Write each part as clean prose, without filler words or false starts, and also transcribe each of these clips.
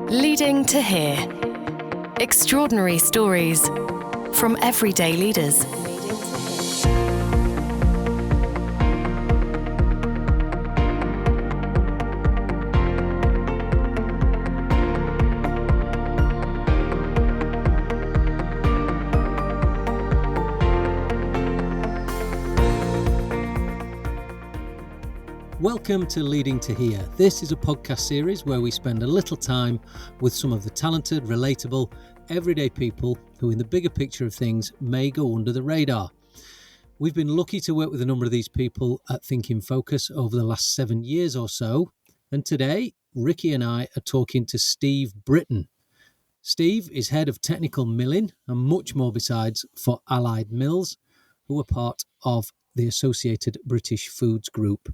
Leading to Here. Extraordinary stories from everyday leaders. Welcome to Leading to Here. This is a podcast series where we spend a little time with some of the talented, relatable, everyday people who in the bigger picture of things may go under the radar. We've been lucky to work with a number of these people at Think in Focus over the last 7 years or so. And today, Ricky and I are talking to Steve Britton. Steve is head of technical milling and much more besides for Allied Mills, who are part of the Associated British Foods Group.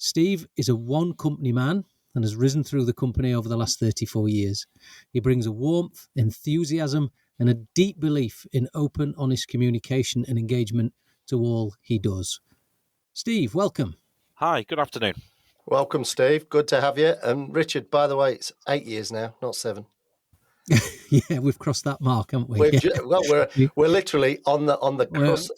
Steve is a one-company man and has risen through the company over the last 34 years. He brings a warmth, enthusiasm, and a deep belief in open, honest communication and engagement to all he does. Steve, welcome. Hi, good afternoon. Welcome, Steve. Good to have you. And Richard, by the way, it's 8 years now, not 7. Yeah, we've crossed that mark, haven't we? We're literally on the crust.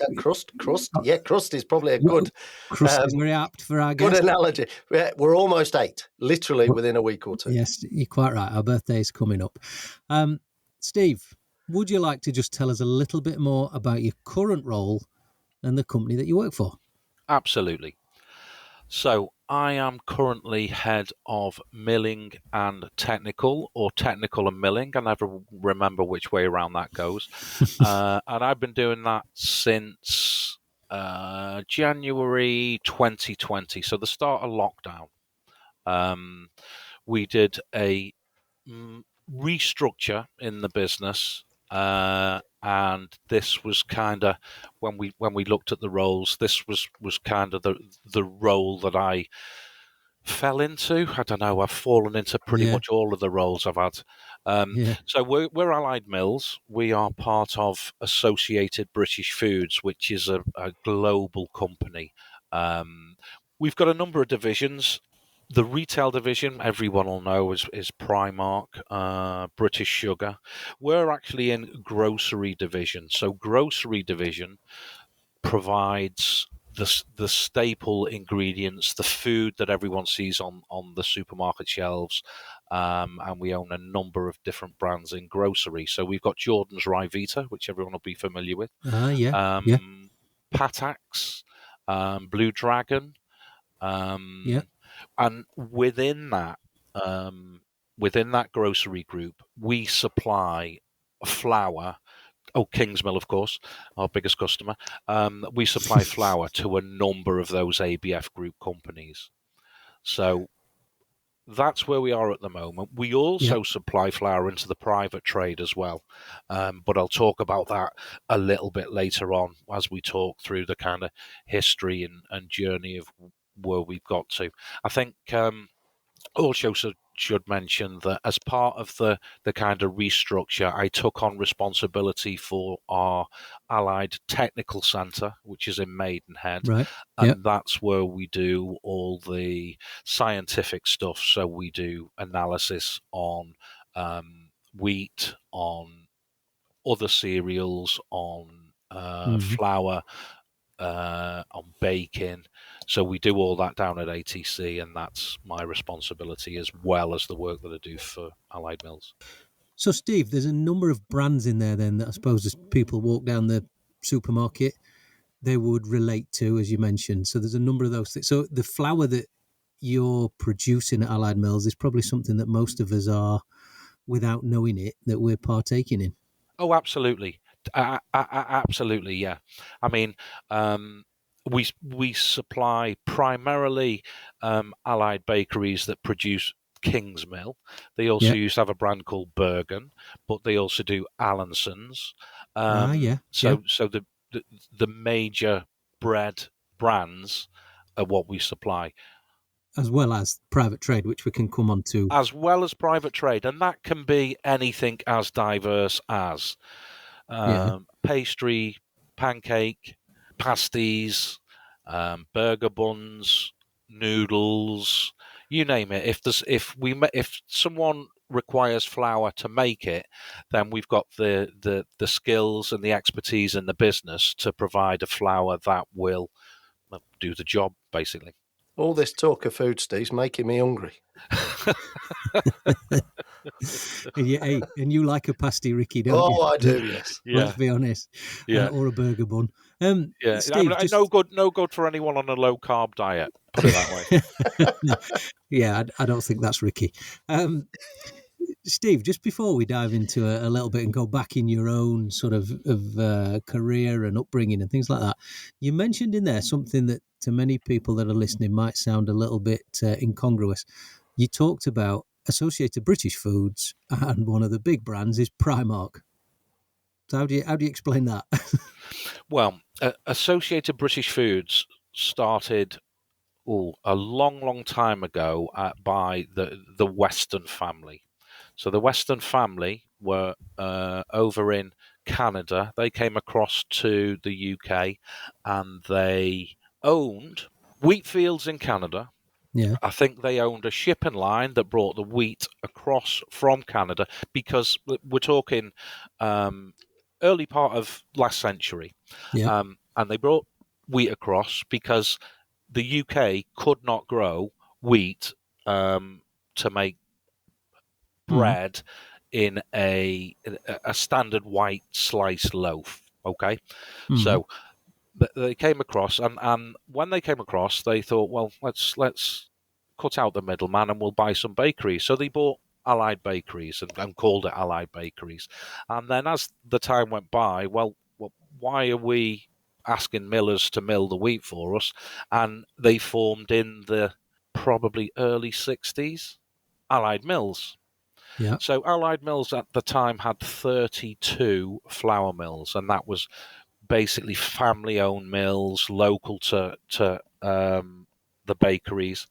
Yeah, crust is probably a good crust is very apt for our good guest. analogy. We're almost 8, literally within a week or two. Yes, you're quite right. Our birthday is coming up. Steve, would you like to just tell us a little bit more about your current role and the company that you work for? Absolutely. So I am currently head of milling and technical, or technical and milling. I never remember which way around that goes. And I've been doing that since January 2020, so the start of lockdown. We did a restructure in the business, and this was kind of when we looked at the roles. This was kind of the role that I fell into. I don't know. I've fallen into pretty much all of the roles I've had. So we're Allied Mills. We are part of Associated British Foods, which is a global company. We've got a number of divisions. The retail division, everyone will know, is Primark, British Sugar. We're actually in grocery division. So grocery division provides the staple ingredients, the food that everyone sees on the supermarket shelves. And we own a number of different brands in grocery. So we've got Jordan's Ryvita, which everyone will be familiar with. Patax, Blue Dragon. And within that grocery group, we supply flour. Oh, Kingsmill, of course, our biggest customer. We supply flour to a number of those ABF group companies. So that's where we are at the moment. We also supply flour into the private trade as well. But I'll talk about that a little bit later on as we talk through the kind of history and journey of where we've got to. I think also should mention that as part of the kind of restructure, I took on responsibility for our Allied Technical Centre, which is in Maidenhead. Right. And that's where we do all the scientific stuff. So we do analysis on wheat, on other cereals, on flour, on baking. So we do all that down at ATC, and that's my responsibility as well as the work that I do for Allied Mills. So, Steve, there's a number of brands in there then that I suppose as people walk down the supermarket, they would relate to, as you mentioned. So there's a number of those things. So the flour that you're producing at Allied Mills is probably something that most of us are, without knowing it, that we're partaking in. Oh, absolutely. Absolutely, yeah. I mean, we supply primarily Allied bakeries that produce Kingsmill. They also used to have a brand called Bergen, but they also do Allinson's. So the major bread brands are what we supply. As well as private trade, which we can come on to. As well as private trade, and that can be anything as diverse as pastry, pancake, pasties, burger buns, noodles, you name it. If someone requires flour to make it, then we've got the skills and the expertise in the business to provide a flour that will do the job, basically. All this talk of food, Steve's making me hungry. And you like a pasty, Ricky, don't you? Oh, I do, yes. Let's be honest. Yeah. Or a burger bun. Yeah, Steve, no good for anyone on a low carb diet. Put it that way. Yeah, I don't think that's Ricky. Steve, just before we dive into a little bit and go back in your own sort of career and upbringing and things like that, you mentioned in there something that to many people that are listening might sound a little bit incongruous. You talked about Associated British Foods, and one of the big brands is Primark. So how do you explain that? Well, Associated British Foods started a long time ago by the Weston family. So the Weston family were over in Canada. They came across to the UK and they owned wheat fields in Canada. Yeah. I think they owned a shipping line that brought the wheat across from Canada, because we're talking early part of last century. Yeah. And they brought wheat across because the UK could not grow wheat to make bread in a standard white sliced loaf. Okay, so they came across, and when they came across, they thought, well, let's cut out the middleman and we'll buy some bakeries. So they bought Allied Bakeries and called it Allied Bakeries. And then as the time went by, well, why are we asking millers to mill the wheat for us? And they formed in the probably early 60s Allied Mills. Yeah. So Allied Mills at the time had 32 flour mills, and that was basically family-owned mills, local to the bakeries.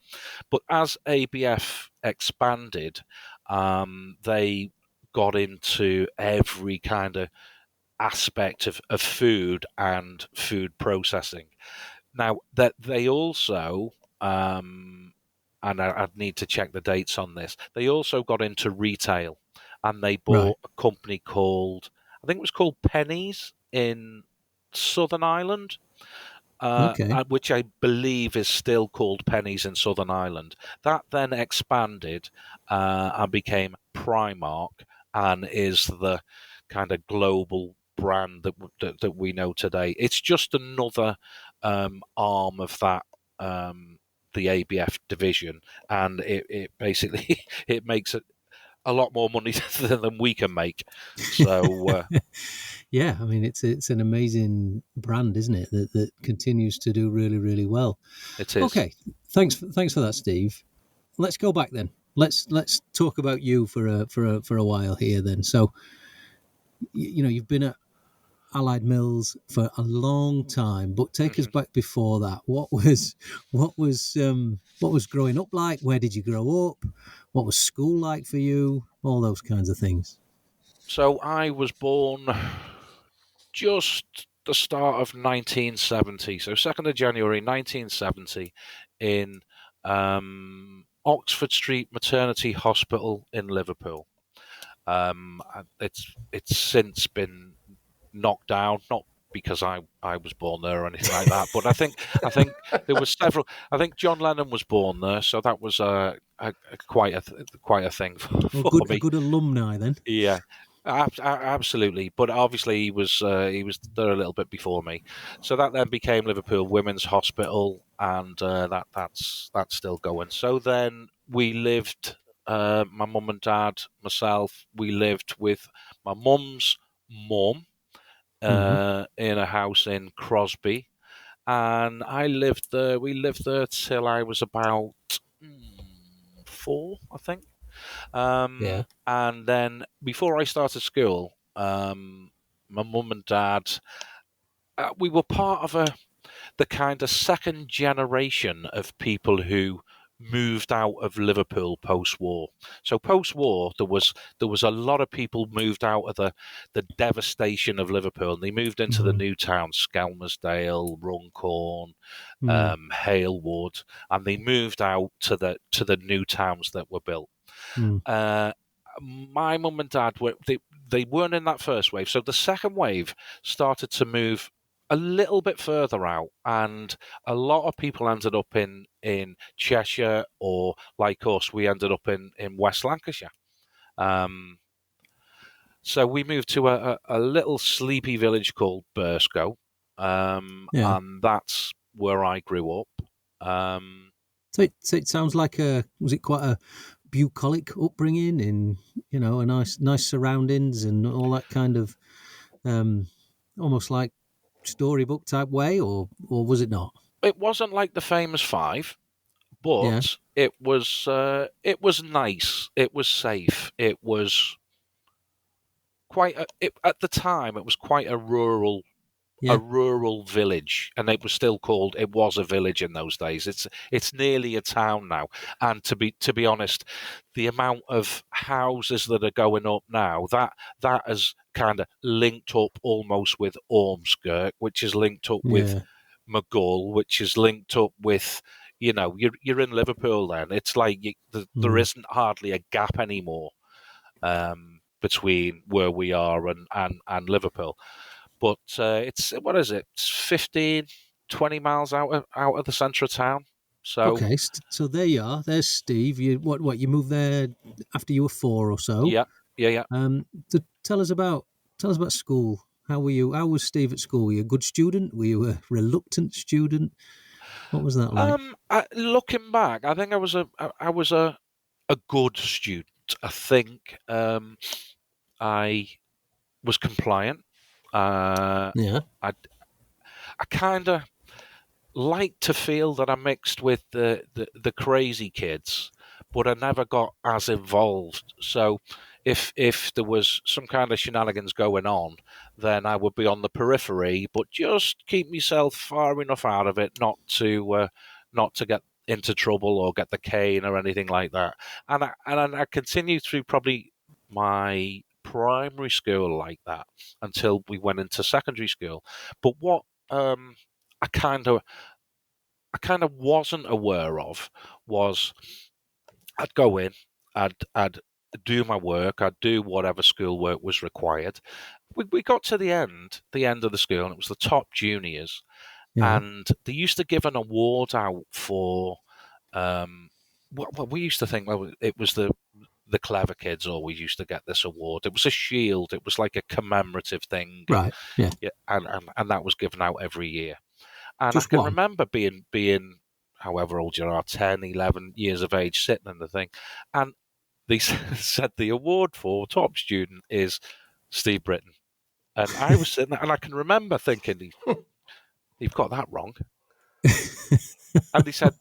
But as ABF expanded, they got into every kind of aspect of food and food processing. Now, that they also, and I'd need to check the dates on this, they also got into retail, and they bought a company called, I think it was called Pennies in Southern Ireland, which I believe is still called Pennies in Southern Ireland. That then expanded and became Primark, and is the kind of global brand that we know today. It's just another arm of that the ABF division, and it basically it makes it a lot more money than we can make. So yeah, I mean it's an amazing brand, isn't it? That continues to do really, really well. It is. Okay, thanks for that, Steve. Let's go back then. Let's talk about you for a while here then. So, you've been at Allied Mills for a long time, but take us back before that. What was growing up like? Where did you grow up? What was school like for you? All those kinds of things. So I was born just the start of 1970. So 2nd of January 1970 in Oxford Street Maternity Hospital in Liverpool. It's since been knocked down, not because I was born there or anything like that, but I think there was several. I think John Lennon was born there, so that was quite a thing for me. A good alumni then. Yeah, absolutely. But obviously he was there a little bit before me, so that then became Liverpool Women's Hospital, and that's still going. So then we lived. My mum and dad, myself, we lived with my mum's mum in a house in Crosby, and I lived there. We lived there till I was about 4, I think. And then before I started school, my mum and dad, we were part of the kind of second generation of people who moved out of Liverpool post-war. So post-war, there was a lot of people moved out of the devastation of Liverpool, and they moved into the new towns, Skelmersdale, Runcorn, Halewood, and they moved out to the new towns that were built. My mum and dad they weren't in that first wave, so the second wave started to move a little bit further out, and a lot of people ended up in Cheshire, or like us, we ended up in West Lancashire. So we moved to a little sleepy village called Burscough, and that's where I grew up. So it sounds like was it quite a bucolic upbringing in, a nice surroundings and all that kind of, almost like storybook type way, or was it not? It wasn't like the famous five, but it was nice. It was safe. It was at the time it was quite a rural village, and it was a village in those days. It's nearly a town now, and to be honest, the amount of houses that are going up now, that has kind of linked up almost with Ormskirk, which is linked up with Maghull, which is linked up with, you're in Liverpool. Then it's like there isn't hardly a gap anymore between where we are and Liverpool. But it's 15, 20 miles out of the centre of town. So okay, so there you are. There's Steve. You moved there after you were 4 or so? Yeah. Tell us about school. How were you? How was Steve at school? Were you a good student? Were you a reluctant student? What was that like? Looking back, I think I was a good student. I think I was compliant. I kind of like to feel that I mixed with the crazy kids, but I never got as involved. So if there was some kind of shenanigans going on, then I would be on the periphery, but just keep myself far enough out of it not to get into trouble or get the cane or anything like that. And I continued through probably my primary school like that until we went into secondary school. But what I kind of wasn't aware of was I'd go in, I'd do my work, I'd do whatever schoolwork was required. We got to the end of the school, and it was the top juniors, and they used to give an award out for what we used to think. Well, it was the clever kids always used to get this award. It was a shield. It was like a commemorative thing, right? Yeah, and that was given out every year. And just I can one. remember being however old you are, 10, 11 years of age, sitting in the thing, and they said the award for top student is Steve Britton, and I was sitting there, and I can remember thinking, "You've got that wrong." And he said,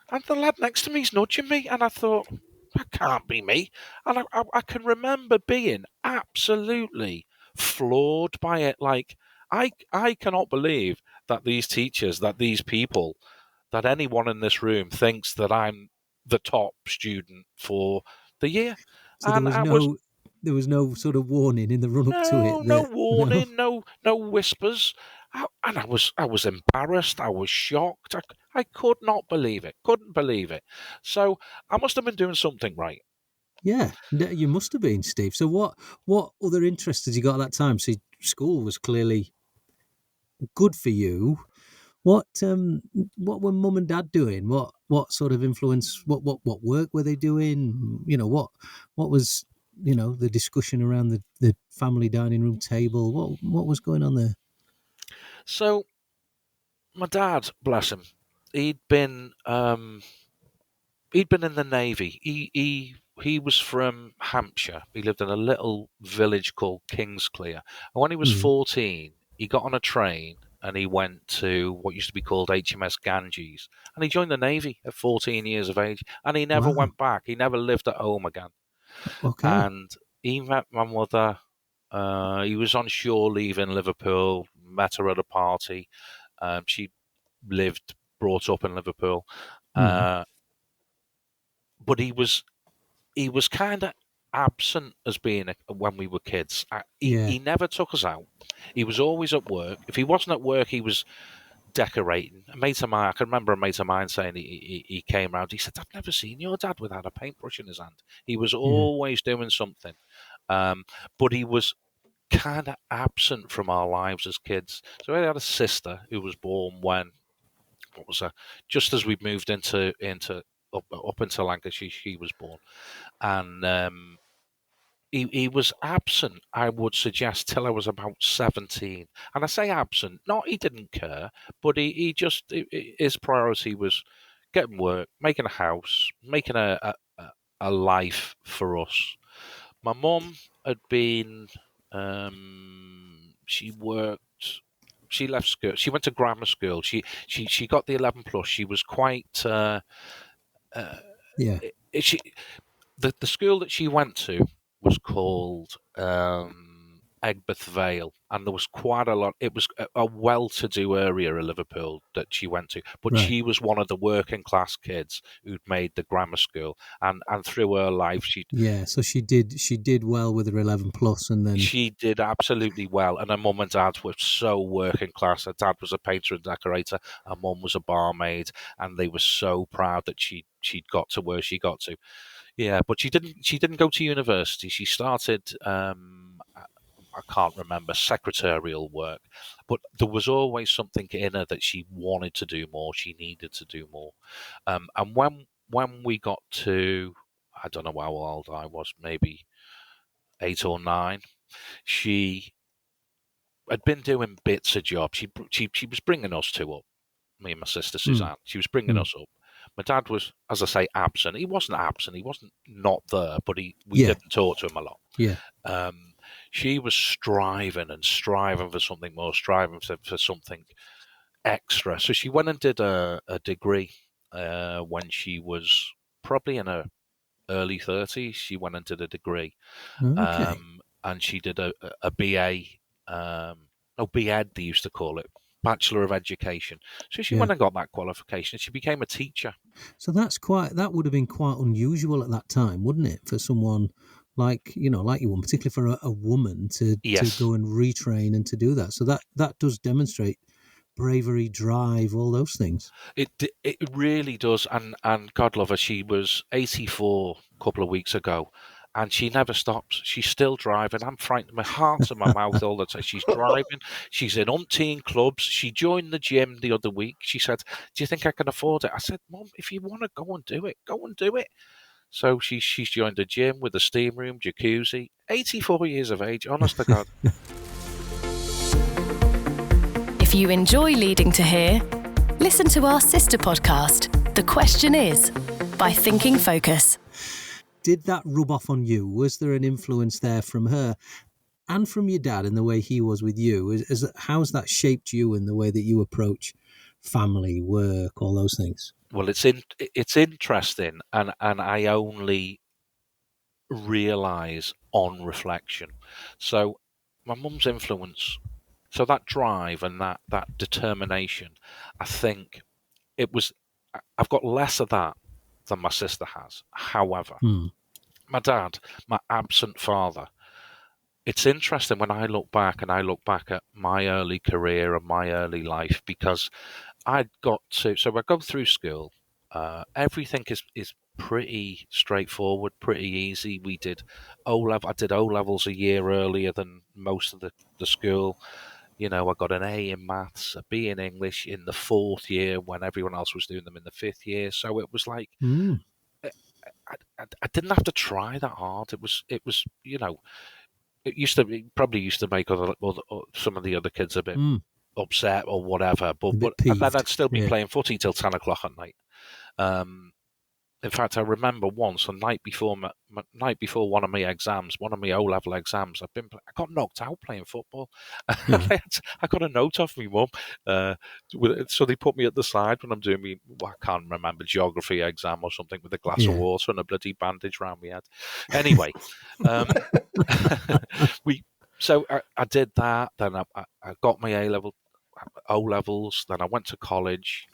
and the lad next to me's nudging me, and I thought, that can't be me. And I can remember being absolutely floored by it. Like, I cannot believe that these teachers, that these people, that anyone in this room thinks that I'm the top student for the year. So there was no sort of warning in the run up to it. No warning, no whispers. And I was embarrassed. I was shocked. I could not believe it. Couldn't believe it. So I must have been doing something right. Yeah, you must have been, Steve. So what other interests did you got at that time? See, school was clearly good for you. What were mum and dad doing? What sort of influence? What work were they doing? What was the discussion around the family dining room table? What was going on there? So my dad, bless him, he'd been in the Navy. He was from Hampshire. He lived in a little village called Kingsclear. And when he was 14, he got on a train and he went to what used to be called HMS Ganges. And he joined the Navy at 14 years of age. And he never went back. He never lived at home again. Okay. And he met my mother. He was on shore leave in Liverpool, met her at a party. She brought up in Liverpool. but he was kind of absent as being when we were kids. He never took us out. He was always at work. If he wasn't at work, he was decorating. A mate of mine, I can remember a mate of mine saying he came round. He said, "I've never seen your dad without a paintbrush in his hand." He was always doing something, but he was kind of absent from our lives as kids. So I had a sister who was born when, just as we moved into up into Lancashire, she was born, and he was absent, I would suggest, till I was about 17. And I say absent, not he didn't care, but he just, his priority was getting work, making a house, making a life for us. My mum had been, she left school, she went to grammar school, she got the 11 plus, she was quite, the school that she went to was called Egbert Vale, and there was quite a lot. It was a well-to-do area of Liverpool that she went to, but she was one of the working-class kids who'd made the grammar school, and through her life, so she did well with her 11 plus, and then she did absolutely well. And her mum and dad were so working-class. Her dad was a painter and decorator, her mum was a barmaid, and they were so proud that she'd got to where she got to. Yeah, but she didn't go to university. She started, I can't remember, secretarial work. But there was always something in her that she wanted to do more. She needed to do more. And when we got to, I don't know how old I was, maybe 8 or 9, she had been doing bits of jobs. She was bringing us two up, me and my sister Suzanne. She was bringing us up. My dad was, as I say, absent. He wasn't absent. He wasn't not there, but we didn't talk to him a lot. Yeah. She was striving for something more, striving for something extra. So she went and did a degree when she was probably in her early 30s. She went and did a degree. Okay. And she did a BA, BEd they used to call it, Bachelor of Education. So she went and got that qualification. She became a teacher. So that would have been quite unusual at that time, wouldn't it, for someone like you one, particularly for a woman to go and retrain and to do that. So that does demonstrate bravery, drive, all those things. It really does. And God love her, she was 84 a couple of weeks ago. And she never stops. She's still driving. I'm frightened. My heart's in my mouth all the time. She's driving. She's in umpteen clubs. She joined the gym the other week. She said, "Do you think I can afford it?" I said, "Mum, if you want to go and do it, go and do it." So she's joined a gym with a steam room, jacuzzi. 84 years of age, honest to God. If you enjoy Leading to Here, listen to our sister podcast, The Question Is, by Thinking Focus. Did that rub off on you? Was there an influence there from her and from your dad in the way he was with you? How's that shaped you in the way that you approach family, work, all those things? Well, it's interesting, and I only realise on reflection. So my mum's influence, so that drive and that determination, I think I've got less of that than my sister has. However, my dad, my absent father, it's interesting when I look back at my early career and my early life, because I go through school. Everything is pretty straightforward, pretty easy. We did I did O-levels a year earlier than most of the school. You know, I got an A in maths, a B in English in the 4th year when everyone else was doing them in the 5th year. So it was like, I didn't have to try that hard. It was, you know, it probably used to make some of the other kids a bit upset or whatever. But and then I'd still be playing footy till 10 o'clock at night. In fact, I remember once, the night before one of my exams, one of my O-level exams, I got knocked out playing football. I got a note off my mum, so they put me at the side when I'm doing I can't remember, geography exam or something, with a glass of water and a bloody bandage around my head. Anyway, so I did that. Then I got my O-levels. Then I went to college.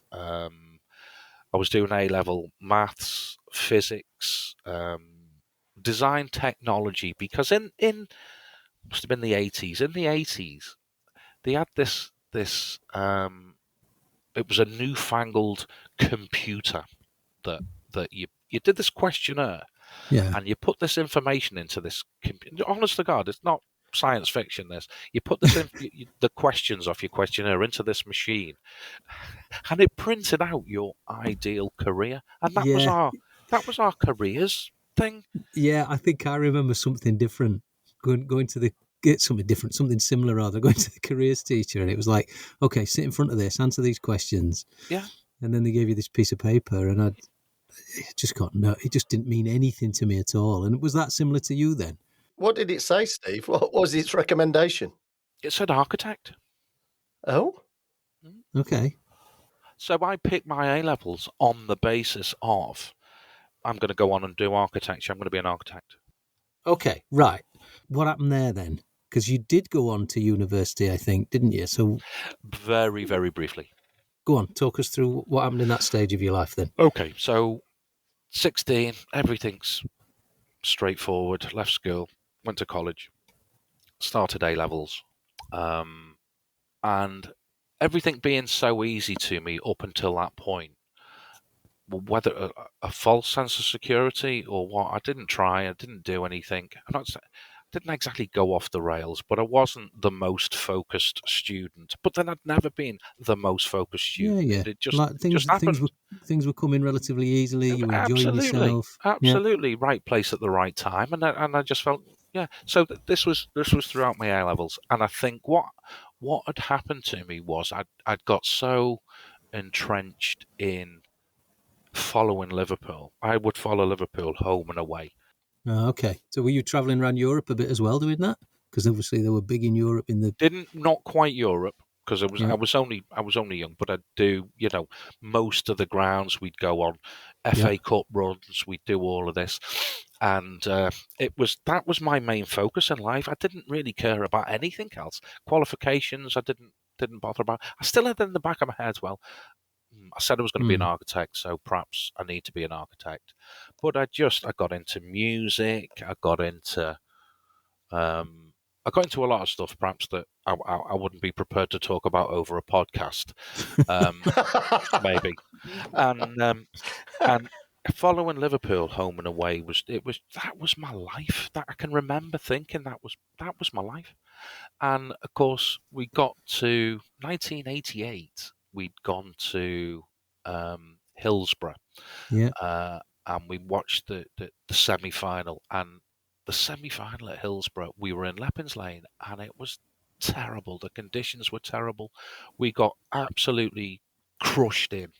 I was doing A-level maths, physics, design technology, because in must have been the 80s. In the 80s, they had this it was a newfangled computer that you did this questionnaire, Yeah. and you put this information into this computer. Honest to God, it's not science fiction. This, you put this the questions off your questionnaire into this machine, and it printed out your ideal career, and that was our careers thing. Yeah, I think I remember something different. Going to the get something different, something similar rather. Going to the careers teacher, and it was like, okay, sit in front of this, answer these questions. Yeah. And then they gave you this piece of paper, and it just didn't mean anything to me at all. And was that similar to you then? What did it say, Steve? What was its recommendation? It said architect. Oh, Okay. So I picked my A-levels on the basis of, I'm going to go on and do architecture. I'm going to be an architect. Okay, right. What happened there then? Because you did go on to university, I think, didn't you? So Very, very briefly. go on, talk us through what happened in that stage of your life then. Okay, so 16, everything's straightforward. Left school, went to college, started A-levels, and everything being so easy to me up until that point, whether a false sense of security or what, I didn't try, I didn't do anything. Didn't exactly go off the rails, but I wasn't the most focused student. But then I'd never been the most focused student. Yeah. It just, Like just happened. Things were coming relatively easily. You were enjoying yourself. Absolutely, right place at the right time, and I just felt, yeah. So this was throughout my A levels, and I think what had happened to me was I'd got so entrenched in following Liverpool. I would follow Liverpool home and away. Okay. So were you travelling around Europe a bit as well doing that? Because obviously they were big in Europe in the... Not quite Europe, because I was only young, but I'd do, most of the grounds we'd go on, FA Cup runs, we'd do all of this. And that was my main focus in life. I didn't really care about anything else. Qualifications I didn't bother about. I still had in the back of my head, well, I said I was going to be an architect, so perhaps I need to be an architect. But I got into music. I got into a lot of stuff, perhaps that I wouldn't be prepared to talk about over a podcast, maybe. And following Liverpool home and away that was my life. That I can remember thinking that was my life. And of course, we got to 1988. We'd gone to Hillsborough, and we watched the semi-final. And the semi-final at Hillsborough, we were in Leppins Lane, and it was terrible. The conditions were terrible. We got absolutely crushed in.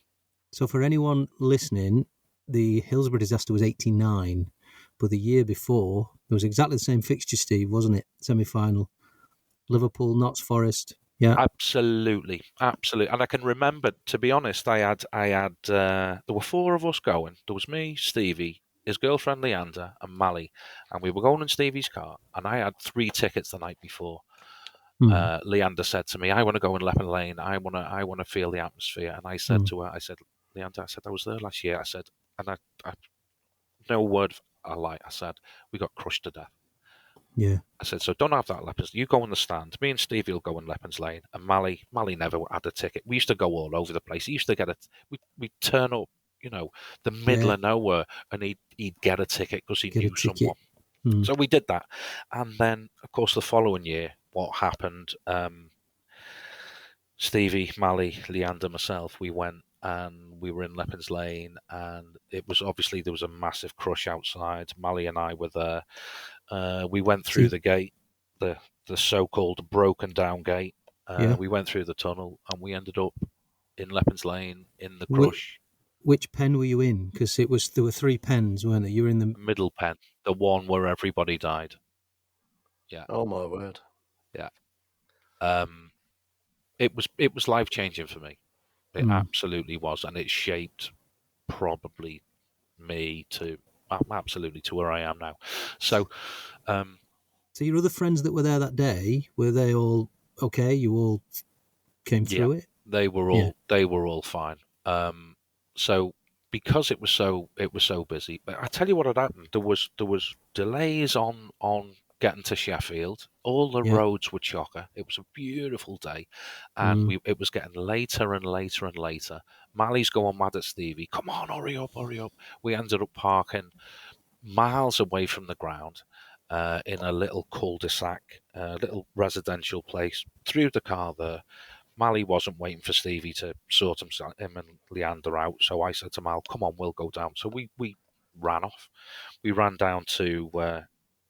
So for anyone listening, the Hillsborough disaster was 89, but the year before, it was exactly the same fixture, Steve, wasn't it? Semi-final. Liverpool, Notts Forest. Yeah, absolutely. And I can remember, to be honest, I had there were four of us going. There was me, Stevie, his girlfriend Leander, and Mally, and we were going in Stevie's car. And I had 3 tickets the night before. Leander said to me, "I want to go in Leppin Lane. I want to feel the atmosphere." And I said to her, Leander, I was there last year. I said, and I no word of a lie. I said, we got crushed to death. Yeah. I said, so don't have that Leppins. You go in the stand. Me and Stevie will go in Leppins Lane. And Mally never had a ticket. We used to go all over the place. He used to get we'd turn up, the middle of nowhere, and he'd get a ticket because he knew someone. So we did that. And then, of course, the following year, what happened, Stevie, Mally, Leander, myself, we went and we were in Leppins Lane, and it was obviously there was a massive crush outside. Mally and I were there. We went through the gate, the so-called broken down gate. We went through the tunnel, and we ended up in Leppins Lane in the crush. Which pen were you in? Because there were 3 pens, weren't there? You were in the middle pen, the one where everybody died. Yeah. Oh my word. Yeah. It was life changing for me. It absolutely was, and it shaped probably me absolutely to where I am now. So, so your other friends that were there that day, were they all okay? You all came through it? They were all fine. So because it was so busy. But I tell you what had happened. There was delays on getting to Sheffield. All the roads were chocker. It was a beautiful day, and it was getting later and later and later. Mally's going mad at Stevie. Come on, hurry up, hurry up. We ended up parking miles away from the ground in a little cul-de-sac, little residential place. Threw the car there. Mally wasn't waiting for Stevie to sort him and Leander out, so I said to Mal, "Come on, we'll go down." So we ran off. We ran down to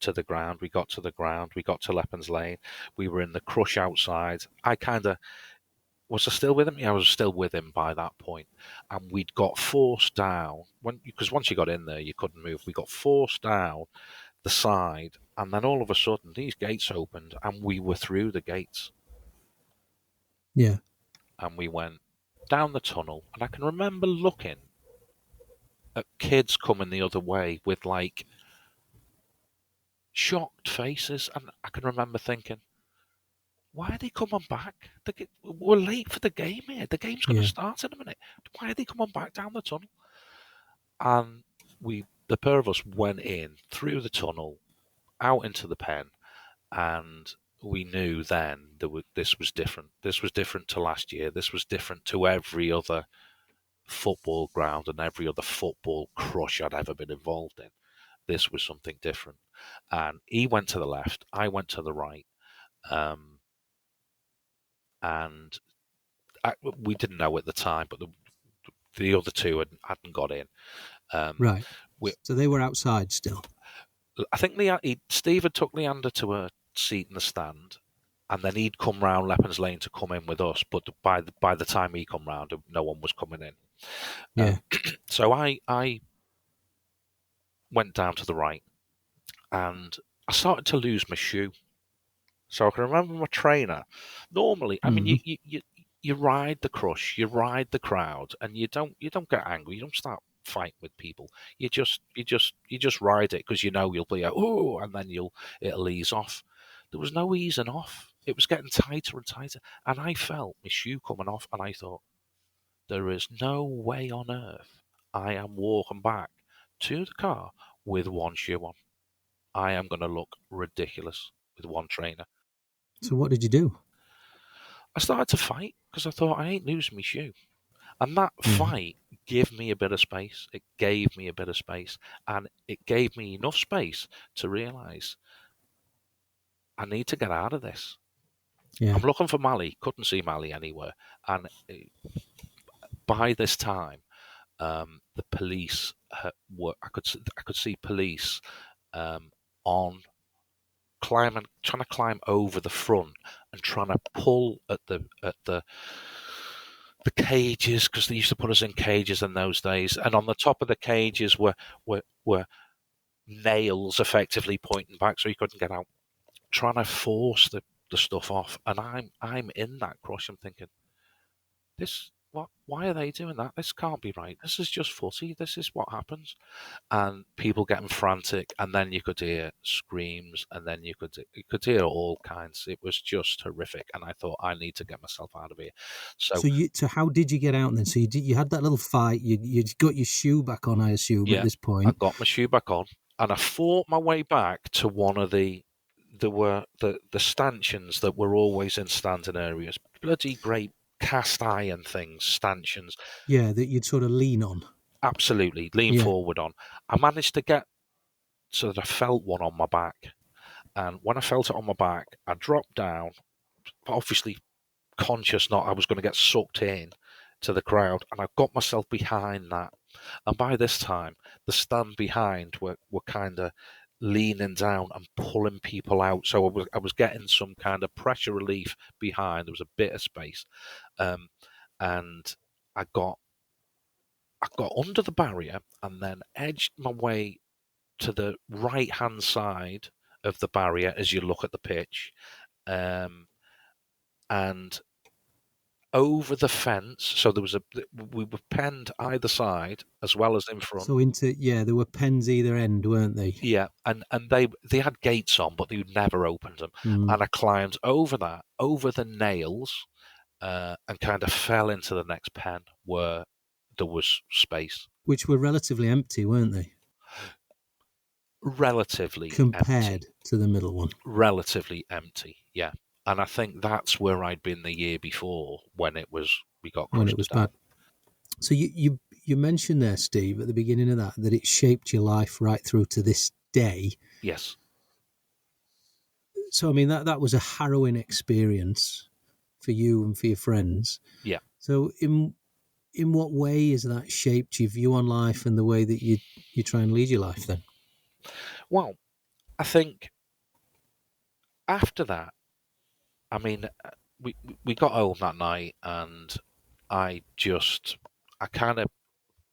the ground. We got to the ground. We got to Leppens Lane. We were in the crush outside. Was I still with him? Yeah, I was still with him by that point. And we'd got forced down, because once you got in there, you couldn't move. We got forced down the side, and then all of a sudden, these gates opened, and we were through the gates. Yeah. And we went down the tunnel, and I can remember looking at kids coming the other way with, like, shocked faces, and I can remember thinking, why are they coming back? We're late for the game here. The game's going to start in a minute. Why are they coming back down the tunnel? And the pair of us went in through the tunnel, out into the pen, and we knew then this was different. This was different to last year. This was different to every other football ground and every other football crush I'd ever been involved in. This was something different. And he went to the left, I went to the right. And we didn't know at the time, but the other two hadn't got in. Right. So they were outside still. I think Steve had took Leander to a seat in the stand, and then he'd come round Leppens Lane to come in with us. But by the time he come round, no one was coming in. Yeah. So I went down to the right, and I started to lose my shoe. So I can remember my trainer. Normally, I mean, you ride the crush, you ride the crowd, and you don't get angry. You don't start fighting with people. You just ride it because you know you'll be and then it'll ease off. There was no easing off. It was getting tighter and tighter, and I felt my shoe coming off, and I thought, there is no way on earth I am walking back to the car with one shoe on. I am going to look ridiculous with one trainer. So what did you do? I started to fight because I thought I ain't losing my shoe. And that fight gave me a bit of space. It gave me a bit of space. And it gave me enough space to realise I need to get out of this. Yeah. I'm looking for Mally. Couldn't see Mally anywhere. And by this time, the police were. I could see police on trying to climb over the front and trying to pull at the cages, because they used to put us in cages in those days, and on the top of the cages were nails effectively pointing back so you couldn't get out, trying to force the stuff off. And I'm in that crush. I'm thinking, why are they doing that? This can't be right. This is just footy. This is what happens. And people getting frantic, and then you could hear screams, and then you could hear all kinds. It was just horrific, and I thought, I need to get myself out of here. So how did you get out then? So you had that little fight. You got your shoe back on, I assume, at this point. I got my shoe back on, and I fought my way back to one of the stanchions that were always in standing areas. Bloody great cast iron things, stanchions. Yeah, that you'd sort of lean on. Absolutely, lean forward on. I managed to get so that I felt one on my back. And when I felt it on my back, I dropped down, obviously conscious not I was going to get sucked in to the crowd, and I got myself behind that. And by this time, the stand behind were kind of leaning down and pulling people out. So I was getting some kind of pressure relief behind. There was a bit of space. And I got under the barrier and then edged my way to the right-hand side of the barrier as you look at the pitch. And over the fence, so we were penned either side as well as in front. So there were pens either end, weren't they? Yeah, and they had gates on, but they never opened them. And I climbed over the nails, and kind of fell into the next pen where there was space. Which were relatively empty, weren't they? Relatively compared empty. to the middle one. Relatively empty, yeah. And I think that's where I'd been the year before when we got when it crushed was down. bad. So you mentioned there, Steve, at the beginning of that it shaped your life right through to this day. Yes. So I mean that was a harrowing experience for you and for your friends. Yeah. So in what way has that shaped your view on life and the way that you try and lead your life then? Well, I think after that, I mean, we got home that night, and I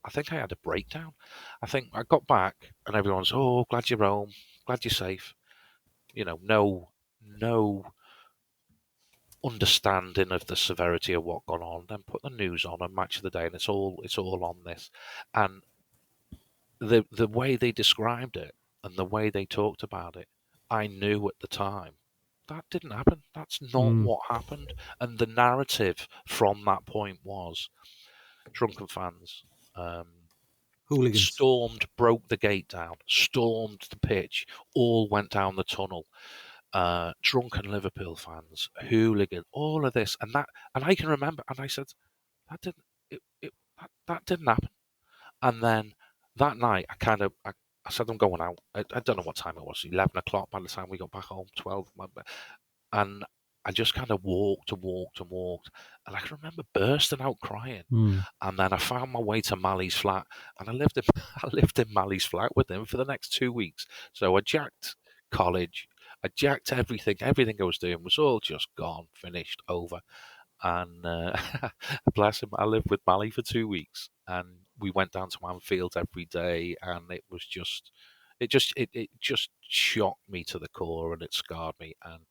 think I had a breakdown. I think I got back, and everyone's, "Oh, glad you're home, glad you're safe." You know, no understanding of the severity of what gone on. Then put the news on and Match of the Day, and it's all on this. And the way they described it and the way they talked about it, I knew at the time that didn't happen. That's not what happened. And the narrative from that point was drunken fans, Hooligans. broke the gate down, stormed the pitch, all went down the tunnel. Drunken Liverpool fans, hooligan, all of this, and I can remember, and I said that didn't happen. And then that night, I said I'm going out. I don't know what time it was, 11 o'clock by the time we got back home, 12, and I just kind of walked and walked and walked, and I can remember bursting out crying. And then I found my way to Mally's flat, and I lived in Mally's flat with him for the next 2 weeks. So I jacked college, I jacked everything. Everything I was doing was all just gone, finished, over. And bless him, I lived with Mally for 2 weeks, and we went down to Anfield every day, and it just shocked me to the core, and it scarred me. And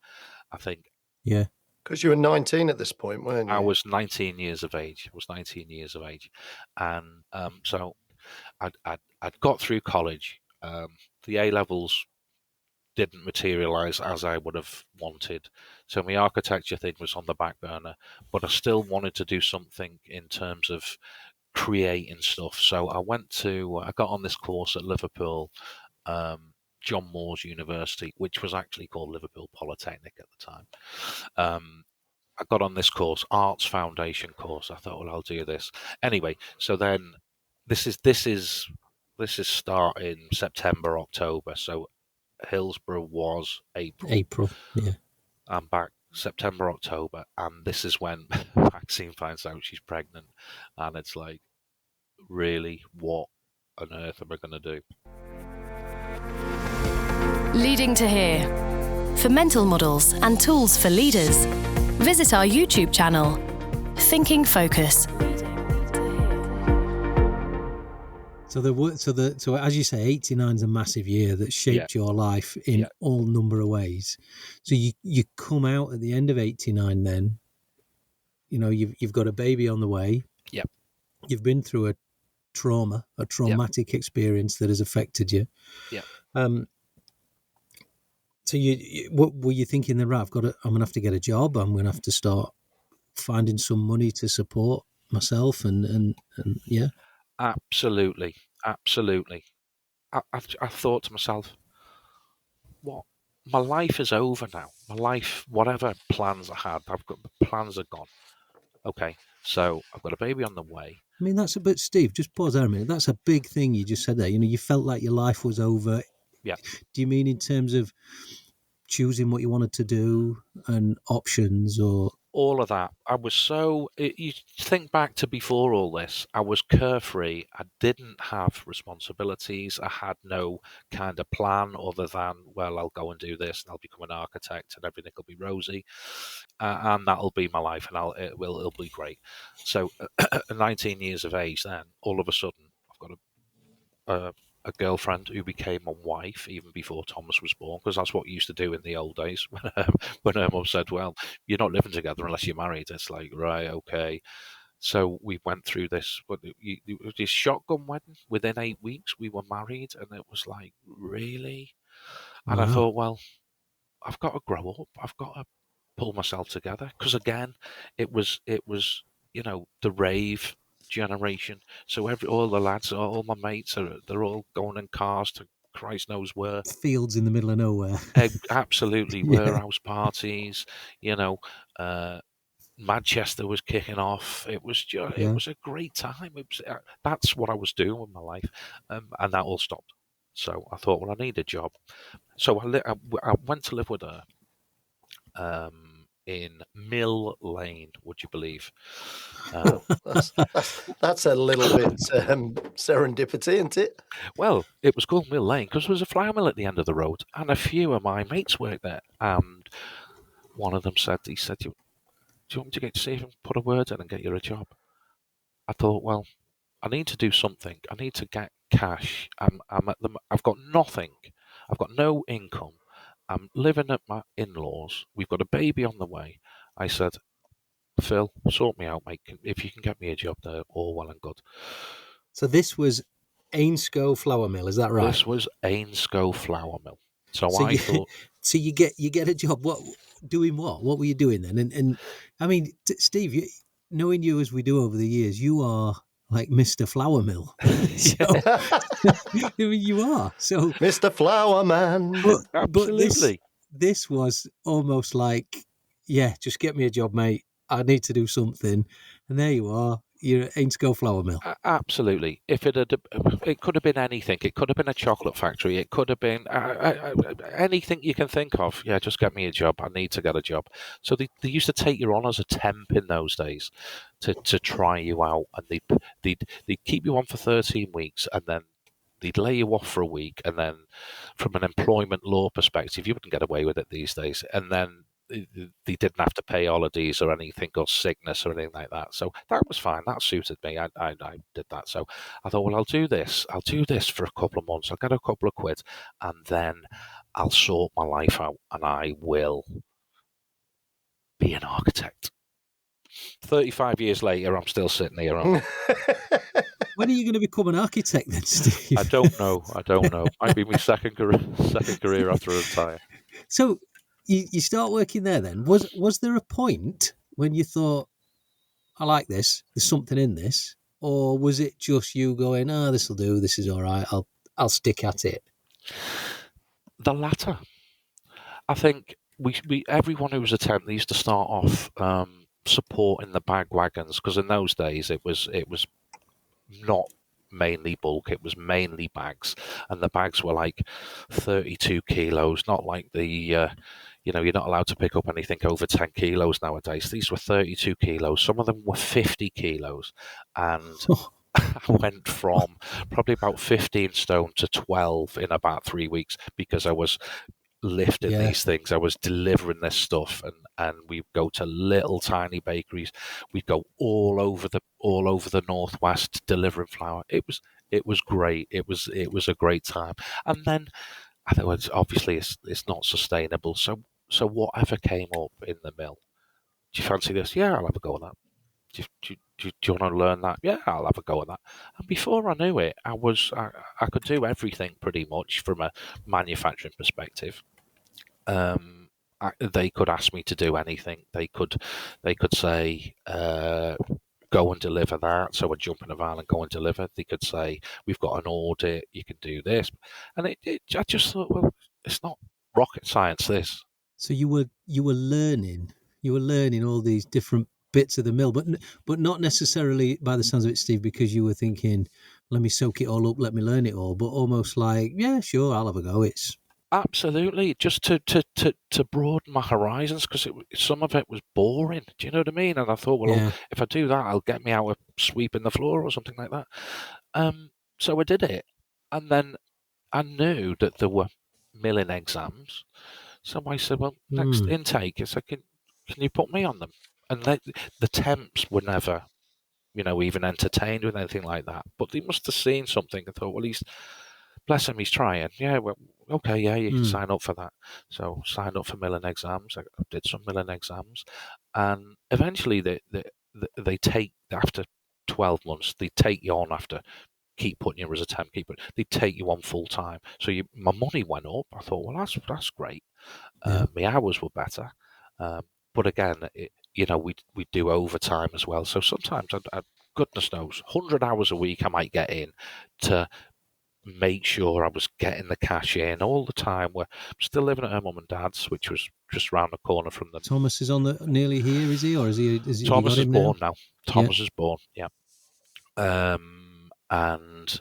I think, yeah, because you were 19 at this point, weren't you? I was 19 years of age. And so I'd got through college. The A levels didn't materialize as I would have wanted. So my architecture thing was on the back burner, but I still wanted to do something in terms of creating stuff. So I got on this course at Liverpool, John Moores University, which was actually called Liverpool Polytechnic at the time. I got on this course, Arts Foundation course. I thought, well, I'll do this. Anyway, so then this is starting September, October. So Hillsborough was April. Yeah. I'm back September, October, and this is when Maxine finds out she's pregnant, and it's like, really, what on earth am I going to do? Leading to Here. For mental models and tools for leaders, visit our YouTube channel, Thinking Focus. So as you say, 89 is a massive year that shaped your life in all number of ways. So you come out at the end of 89, then, you know, you've got a baby on the way. Yep. You've been through a traumatic experience that has affected you. Yeah. So what were you thinking then? Right, I'm going to have to get a job. I'm going to have to start finding some money to support myself and yeah. Absolutely. I thought to myself, what? My life is over now. My life, whatever plans I had, the plans are gone. Okay, so I've got a baby on the way. I mean, that's a bit, Steve, just pause there a minute. That's a big thing you just said there. You know, you felt like your life was over. Yeah. Do you mean in terms of choosing what you wanted to do and options, or all of that? I was you think back to before all this, I was carefree. I didn't have responsibilities. I had no kind of plan other than, well, I'll go and do this and I'll become an architect and everything will be rosy, and that'll be my life, and it'll be great. So at 19 years of age, then all of a sudden I've got a girlfriend who became a wife even before Thomas was born, because that's what you used to do in the old days when her mum said, well, you're not living together unless you're married. It's like, right, okay. So we went through this shotgun wedding. Within 8 weeks we were married, and it was like, really? And I thought, well, I've got to grow up. I've got to pull myself together, because again, it was the rave. generation. So all the lads, all my mates, they're all going in cars to Christ knows where. Fields in the middle of nowhere. Absolutely, Yeah. warehouse parties. Manchester was kicking off. It was it was a great time. That's what I was doing with my life, and that all stopped. So I thought, well, I need a job. So I went to live with her in Mill Lane. Would you believe? That's a little bit serendipity, isn't it? Well, it was called Mill Lane because there was a flour mill at the end of the road, and a few of my mates worked there. And one of them said, "Do you want me to see if I can put a word in and get you a job?" I thought, well, I need to do something. I need to get cash. I've got nothing. I've got no income. I'm living at my in-laws. We've got a baby on the way. I said, Phil, sort me out, mate. If you can get me a job there, all well and good. So this was Ainscow Flour Mill, is that right? This was Ainscow Flour Mill. So I thought. So you get a job. Doing what? What were you doing then? And I mean, Steve, knowing you as we do over the years, you are like Mr. Flour Mill. So, I mean, you are. So Mr. Flour Man. Absolutely. But this was almost like, yeah, just get me a job, mate. I need to do something. And there you are. You're at Ainscow Flour Mill. Absolutely. If it could have been anything. It could have been a chocolate factory. It could have been anything you can think of. Yeah, just get me a job. I need to get a job. So they used to take you on as a temp in those days to try you out, and they'd keep you on for 13 weeks, and then they'd lay you off for a week, and then from an employment law perspective, you wouldn't get away with it these days, and then they didn't have to pay holidays or anything, or sickness or anything like that. So that was fine. That suited me. I did that. So I thought, well, I'll do this for a couple of months. I'll get a couple of quid, and then I'll sort my life out, and I will be an architect. 35 years later, I'm still sitting here. When are you going to become an architect then, Steve? I don't know. Might be my second career after I retire. So you start working there then. Was there a point when you thought, I like this, there's something in this? Or was it just you going, this'll do, this is all right, I'll stick at it? The latter. I think we everyone who was a temp, they used to start off supporting the bag wagons, because in those days it was not mainly bulk, it was mainly bags, and the bags were like 32 kilos, not like the you're not allowed to pick up anything over 10 kilos nowadays. These were 32 kilos. Some of them were 50 kilos, and I went from probably about 15 stone to 12 in about 3 weeks, because I was lifting these things. I was delivering this stuff, and we'd go to little tiny bakeries. We'd go all over the northwest delivering flour. It was great. It was a great time. And then I thought, obviously it's not sustainable. So whatever came up in the mill, do you fancy this? Yeah, I'll have a go at that. Do you want to learn that? Yeah, I'll have a go at that. And before I knew it, I could do everything pretty much from a manufacturing perspective. They could ask me to do anything. They could say, go and deliver that. So I'd jump in a van and go and deliver. They could say, we've got an audit, you can do this. And I just thought, well, it's not rocket science, this. So you were learning all these different bits of the mill, but not necessarily by the sounds of it, Steve, because you were thinking, let me soak it all up, let me learn it all, but almost like, yeah, sure, I'll have a go. It's absolutely just to broaden my horizons, because some of it was boring. Do you know what I mean? And I thought, well, if I do that, I'll get me out of sweeping the floor or something like that. So I did it, and then I knew that there were milling exams. So I said, well, next intake, I said, can you put me on them? And the temps were never, even entertained with anything like that. But they must have seen something and thought, well, bless him, he's trying. Yeah, well, okay, yeah, you can sign up for that. So signed up for milling exams. I did some milling exams. And eventually they take, after 12 months, they take you on after, keep putting you as a temp, they take you on full time. So my money went up. I thought, well, that's great. My hours were better. But again, we do overtime as well. So sometimes goodness knows, 100 hours a week I might get in to make sure I was getting the cash in all the time. We're still living at her mum and dad's, which was just round the corner from them. Thomas is nearly here, is he? Or is he? Thomas is born now? now. Thomas is born, yeah. And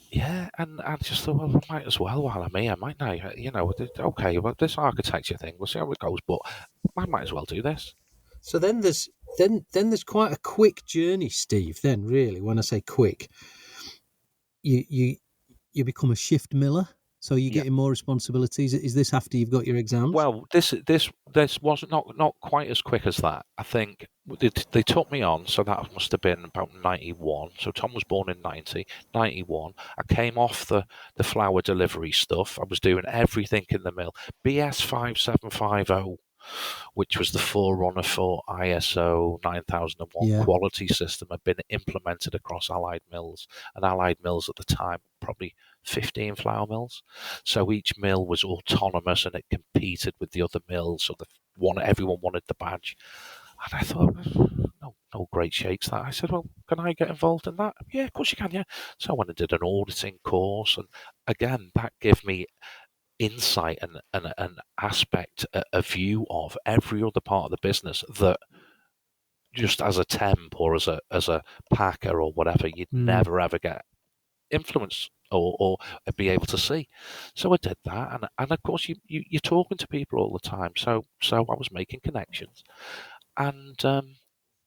yeah, and I just thought, well, I might as well while I'm here, mightn't I? You know, okay, well, this architecture thing, we'll see how it goes, but I might as well do this. So then there's quite a quick journey, Steve. Then really, when I say quick, you become a shift miller. So you're getting more responsibilities. Is this after you've got your exams? Well, this was not quite as quick as that. I think they took me on, so that must have been about 91. So Tom was born in 91. I came off the flour delivery stuff. I was doing everything in the mill. BS 5750, which was the forerunner for ISO 9001 quality system, had been implemented across Allied mills. And Allied mills at the time, probably 15 flour mills. So each mill was autonomous and it competed with the other mills. So everyone wanted the badge. And I thought, no great shakes that. I said, well, can I get involved in that? Yeah, of course you can, yeah. So I went and did an auditing course. And again, that gave me insight and an aspect, a view of every other part of the business that just as a temp or as a packer or whatever, you'd never ever get influence or be able to see. So I did that, and of course you're talking to people all the time. So I was making connections, and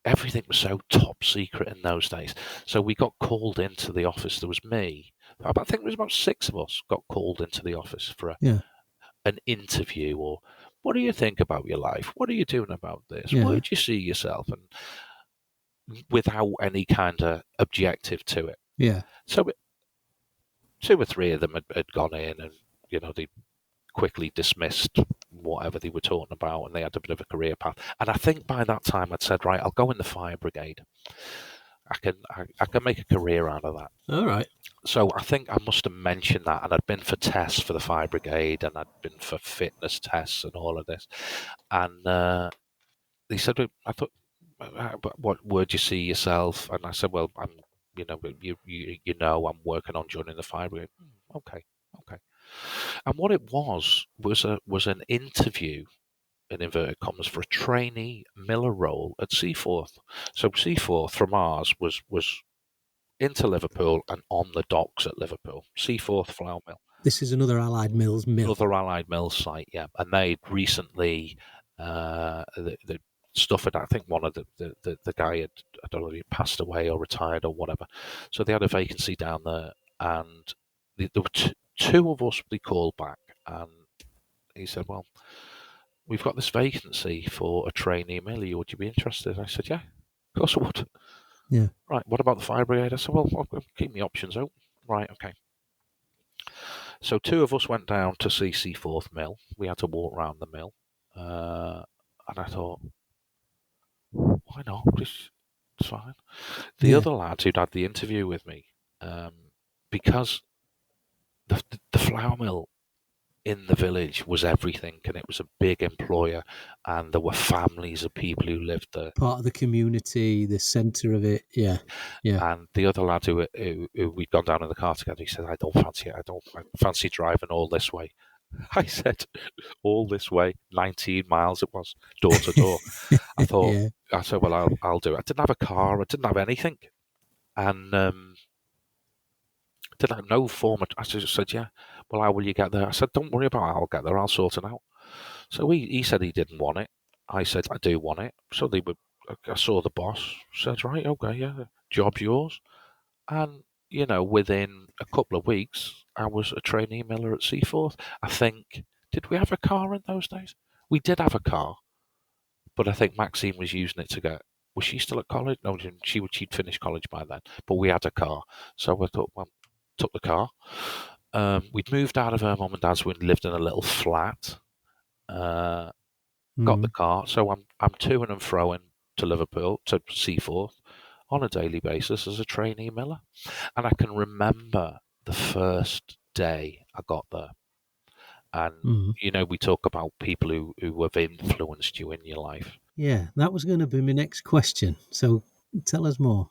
everything was so top secret in those days. So we got called into the office. There was me. I think there was about 6 of us got called into the office for an interview, or what do you think about your life? What are you doing about this? Where do you see yourself? And without any kind of objective to it. Yeah. So 2 or 3 of them had gone in, and they quickly dismissed whatever they were talking about, and they had a bit of a career path. And I think by that time I'd said, right, I'll go in the fire brigade. I can make a career out of that. All right. So I think I must have mentioned that, and I'd been for tests for the fire brigade, and I'd been for fitness tests and all of this. And they said, I thought, where do you see yourself? And I said, well, I'm, I'm working on joining the fire brigade. Okay. And what it was an interview, in inverted commas, for a trainee miller role at Seaforth. So Seaforth from ours was into Liverpool and on the docks at Liverpool. Seaforth Flour Mill. This is another Allied Mills mill. Another Allied Mills site, yeah. And they'd recently the stuff had, I think one of the guy had, I don't know if he passed away or retired or whatever. So they had a vacancy down there, and there were 2 of us we called back, and he said, well, we've got this vacancy for a trainee miller. Would you be interested? I said, yeah, of course I would. Yeah. Right, what about the fire brigade? I said, well, I'll keep my options open. Right, okay. So 2 of us went down to see Seaforth Mill. We had to walk around the mill. And I thought, why not? It's fine. The other lad who'd had the interview with me, because the flour mill in the village was everything, and it was a big employer, and there were families of people who lived there. Part of the community, the centre of it, yeah. And the other lad who we'd gone down in the car together, he said, I don't fancy it. I fancy driving all this way. I said, all this way, 19 miles it was, door to door. I said, well, I'll do it. I didn't have a car. I didn't have anything. And didn't have no form. I just said, yeah, well, how will you get there? I said, don't worry about how I'll get there. I'll sort it out. So he said he didn't want it. I said, I do want it. So I saw the boss, said, right, okay, yeah, job's yours. And, within a couple of weeks, I was a trainee miller at Seaforth. I think, did we have a car in those days? We did have a car, but I think Maxine was using it to get, was she still at college? No, she'd finished college by then, but we had a car. So I thought, well, took the car. We'd moved out of her mum and dad's. We lived in a little flat. Got the car, so I'm to-ing and fro-ing to Liverpool, to Seaforth, on a daily basis as a trainee miller. And I can remember the first day I got there. And, we talk about people who have influenced you in your life. Yeah, that was going to be my next question. So tell us more.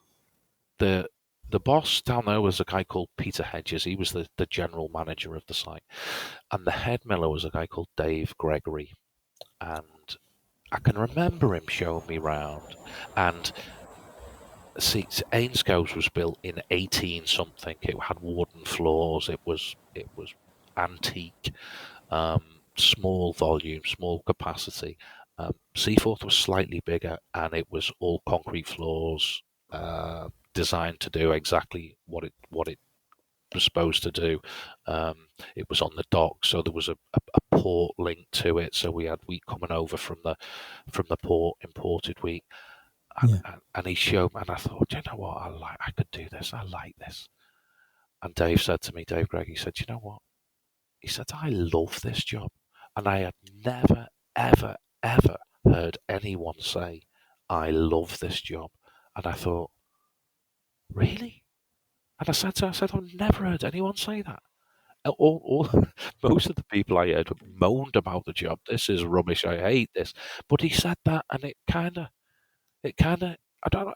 the boss down there was a guy called Peter Hedges. He was the general manager of the site, and the head miller was a guy called Dave Gregory. And I can remember him showing me round. And see, Ainscows was built in 18 something. It had wooden floors. It was antique, small volume, small capacity. Seaforth was slightly bigger, and it was all concrete floors, designed to do exactly what it was supposed to do. It was on the dock, so there was a port link to it. So we had wheat coming over from the port, imported wheat. And he showed me, and I thought, you know what, I could do this. I like this. And Dave said to me, Dave Gregg, he said, you know what? He said, I love this job. And I had never, ever, ever heard anyone say, I love this job. And I thought, really? And I said to him, I've never heard anyone say that. Most of the people I heard moaned about the job. This is rubbish. I hate this. But he said that, and it kind of, I don't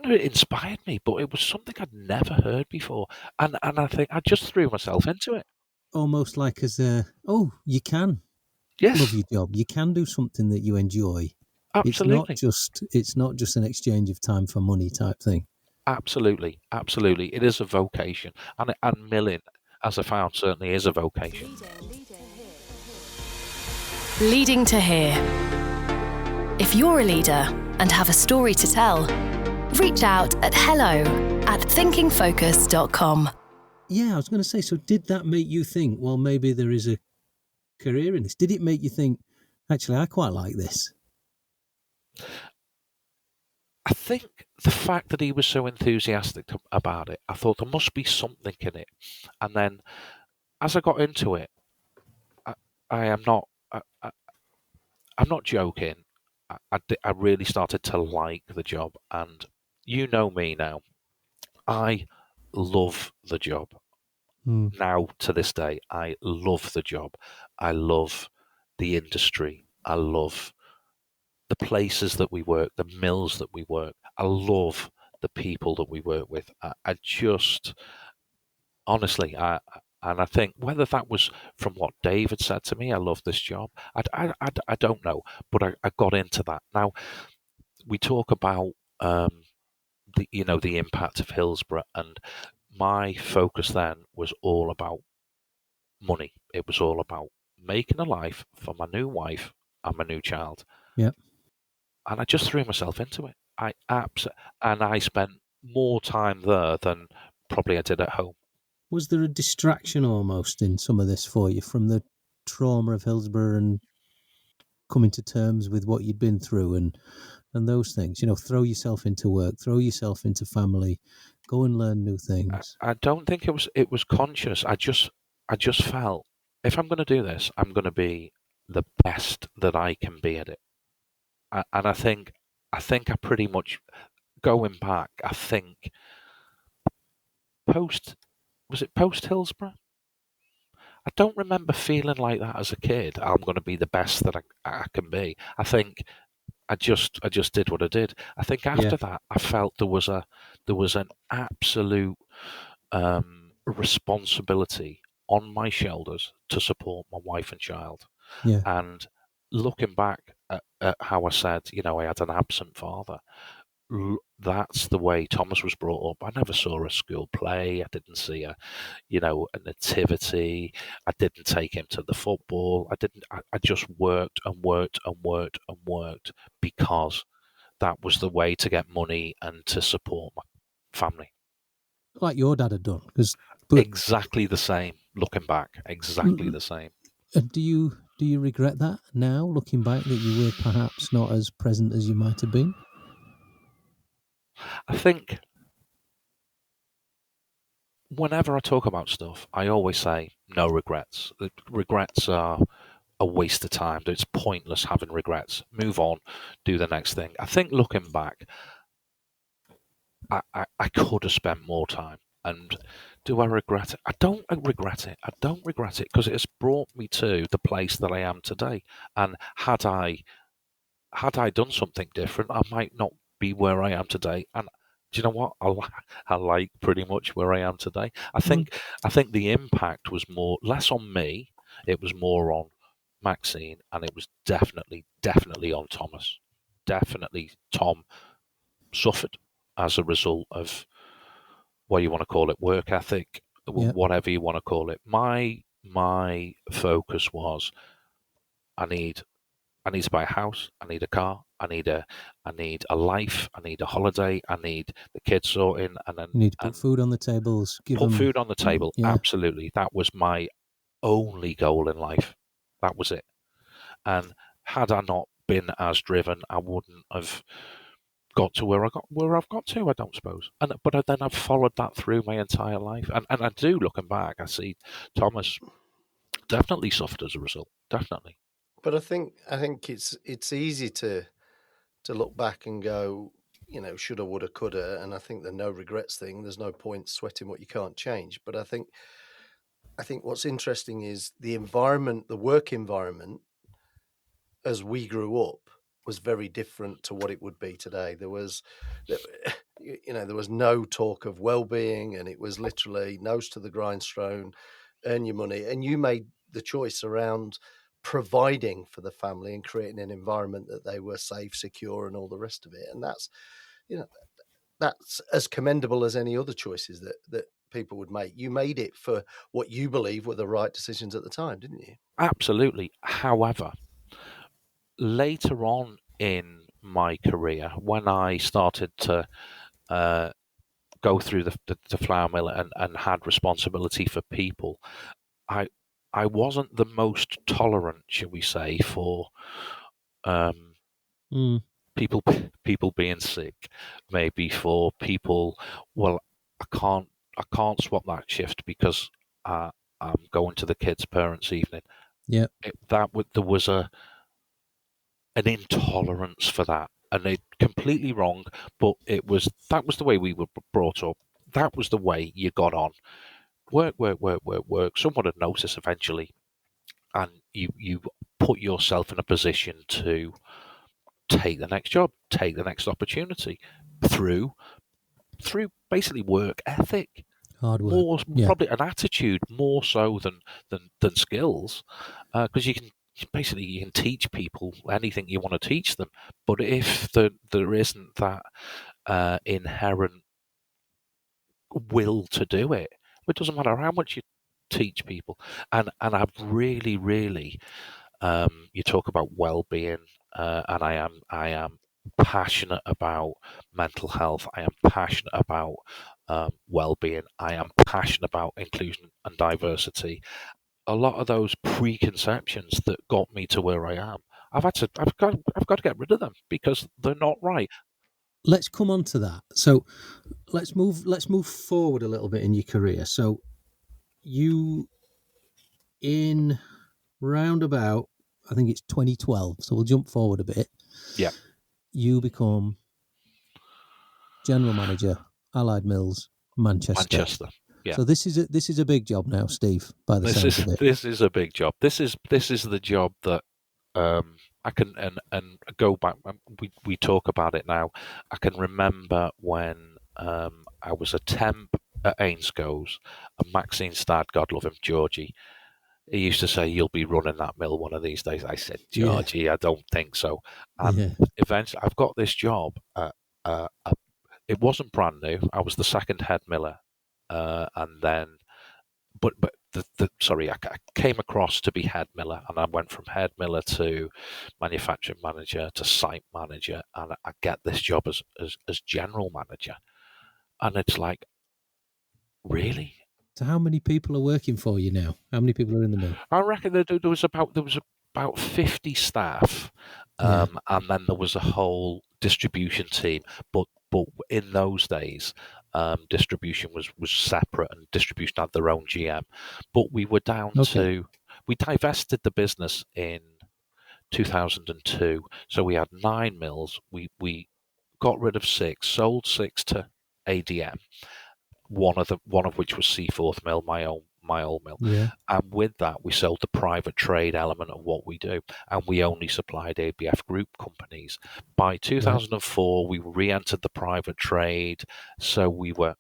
know, it inspired me, but it was something I'd never heard before. And I think I just threw myself into it. Almost like you can love your job. You can do something that you enjoy. Absolutely. It's not just an exchange of time for money type thing. Absolutely. It is a vocation. And milling, as I found, certainly is a vocation. Leading to here. If you're a leader and have a story to tell, reach out at hello@thinkingfocus.com. Yeah, I was going to say, so did that make you think, well, maybe there is a career in this? Did it make you think, actually, I quite like this? I think the fact that he was so enthusiastic about it, I thought there must be something in it. And then as I got into it, I'm not joking. I really started to like the job, and you know me now. I love the job. Now to this day, I love the job. I love the industry. I love the places that we work, the mills that we work. I love the people that we work with. I just, honestly, and I think whether that was from what David said to me, I love this job. I don't know, but I got into that. Now, we talk about the impact of Hillsborough, and my focus then was all about money. It was all about making a life for my new wife and my new child. Yeah. And I just threw myself into it. And I spent more time there than probably I did at home. Was there a distraction almost in some of this for you from the trauma of Hillsborough and coming to terms with what you'd been through and those things? Throw yourself into work, throw yourself into family, go and learn new things. I don't think it was conscious. I just felt, if I'm going to do this, I'm going to be the best that I can be at it. And I think I pretty much, going back, I think post Hillsborough? I don't remember feeling like that as a kid. I'm going to be the best that I can be. I think I just did what I did. I think after that, I felt there was an absolute responsibility on my shoulders to support my wife and child. Yeah. And looking back at how I said, I had an absent father. That's the way Thomas was brought up. I never saw a school play. I didn't see a nativity. I didn't take him to the football. I just worked and worked and worked and worked because that was the way to get money and to support my family. Like your dad had done. Exactly the same, looking back. Exactly the same. Do you regret that now, looking back, that you were perhaps not as present as you might have been? I think whenever I talk about stuff, I always say no regrets. Regrets are a waste of time. It's pointless having regrets. Move on, do the next thing. I think looking back, I could have spent more time. And do I regret it? I don't regret it. I don't regret it because it has brought me to the place that I am today. And had I done something different, I might not be where I am today. And do you know what? I like pretty much where I am today. I think the impact was less on me. It was more on Maxine, and it was definitely on Thomas. Definitely, Tom suffered as a result of what you want to call it, work ethic, whatever you want to call it. My focus was I need to buy a house, I need a car, I need a life, I need a holiday, I need the kids sorting, and then you need to put food on the tables. Put food on the table. Yeah. Absolutely, that was my only goal in life. That was it. And had I not been as driven, I wouldn't have got to where I've got to. I don't suppose. But then I've followed that through my entire life, and I do, looking back, I see Thomas definitely suffered as a result. Definitely. But I think it's easy to look back and go, shoulda, woulda, coulda, and I think the no regrets thing. There's no point sweating what you can't change. But I think what's interesting is the environment, the work environment, as we grew up, was very different to what it would be today. There was no talk of well-being, and it was literally nose to the grindstone, earn your money, and you made the choice around providing for the family and creating an environment that they were safe, secure, and all the rest of it. And that's as commendable as any other choices that people would make. You made it for what you believe were the right decisions at the time, didn't you? Absolutely. However, later on in my career, when I started to go through the flour mill and had responsibility for people, I wasn't the most tolerant, shall we say, for people being sick, maybe for people. Well, I can't swap that shift because I'm going to the kids' parents' evening. Yeah, there was an intolerance for that, and it completely wrong. But that was the way we were brought up. That was the way you got on. Work. Someone would notice eventually, and you put yourself in a position to take the next job, take the next opportunity through basically work ethic, hard work, probably an attitude more so than skills, because you can teach people anything you want to teach them, but if there isn't that inherent will to do it, it doesn't matter how much you teach people. And I've really you talk about well-being, and I am passionate about mental health. I am passionate about well-being. I am passionate about inclusion and diversity. A lot of those preconceptions that got me to where I am, I've got to get rid of them because they're not right. Let's come on to that. So let's move forward a little bit in your career. So you, in roundabout, I think it's 2012. So we'll jump forward a bit. Yeah. You become general manager, Allied Mills, Manchester. Yeah. So this is a big job now, Steve. By the sounds of it, this is a big job. This is the job that I can and go back. We talk about it now. I can remember when I was a temp at Ainsco's, and Maxine's dad, God love him, Georgie, he used to say, "You'll be running that mill one of these days." I said, "Georgie, I don't think so." And eventually, I've got this job. It wasn't brand new. I was the second head miller, and then, but sorry, I came across to be head miller, and I went from head miller to manufacturing manager to site manager, and I get this job as general manager, and it's like, really? So how many people are working for you now? How many people are in the mill? I reckon there was about 50 staff, and then there was a whole distribution team. But in those days, distribution was separate, and distribution had their own GM. But we were down to, we divested the business in 2002, so we had 9 mills. We got rid of 6, sold 6 to ADM. One of which was Seaforth Mill, my my old mill. Yeah. And with that, we sold the private trade element of what we do, and we only supplied ABF group companies. By 2004, we re-entered the private trade, so we were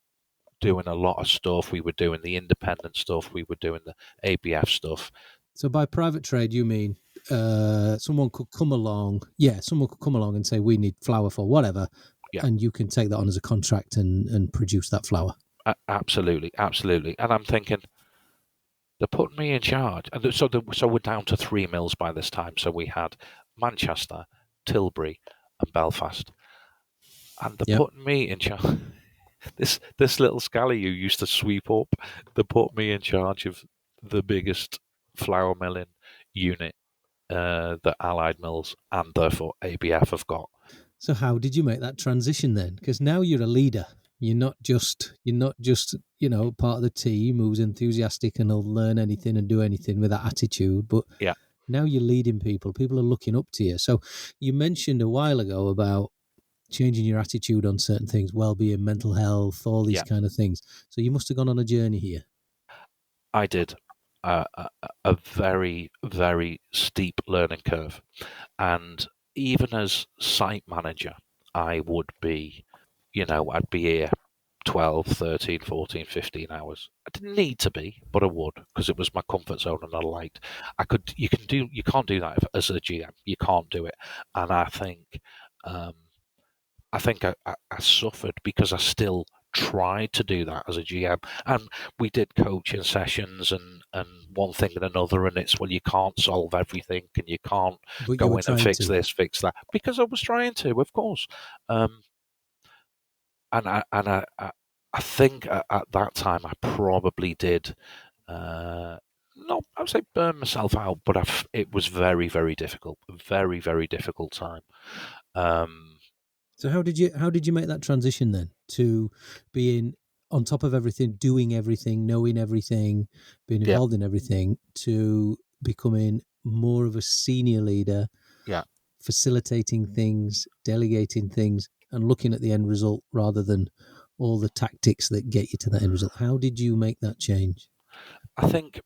doing a lot of stuff. We were doing the independent stuff. We were doing the ABF stuff. So by private trade, you mean someone could come along and say, we need flour for whatever, and you can take that on as a contract and produce that flour. Absolutely. And I'm thinking, they're putting me in charge. And so we're down to 3 mills by this time. So we had Manchester, Tilbury, and Belfast. And they're putting me in charge. This little scally who used to sweep up, they put me in charge of the biggest flour milling unit that Allied Mills and therefore ABF have got. So how did you make that transition then? Because now you're a leader. You're not just part of the team who's enthusiastic and will learn anything and do anything with that attitude. But now you're leading people. People are looking up to you. So you mentioned a while ago about changing your attitude on certain things, well-being, mental health, all these kind of things. So you must have gone on a journey here. I did. A very, very steep learning curve. And even as site manager, I would be, I'd be here 12, 13, 14, 15 hours. I didn't need to be, but I would, because it was my comfort zone and I liked. You can't do that as a GM. You can't do it. And I think I suffered because I still tried to do that as a GM, and we did coaching sessions and one thing and another, and it's, well, you can't solve everything and you can't go in and fix this, fix that, because I was trying to, of course. And I think at that time I probably did not, I would say, burn myself out, but it was very, very difficult, very, very difficult time. So how did you make that transition then to being on top of everything, doing everything, knowing everything, being involved in everything, to becoming more of a senior leader, facilitating things, delegating things, and looking at the end result rather than all the tactics that get you to that end result? How did you make that change? I think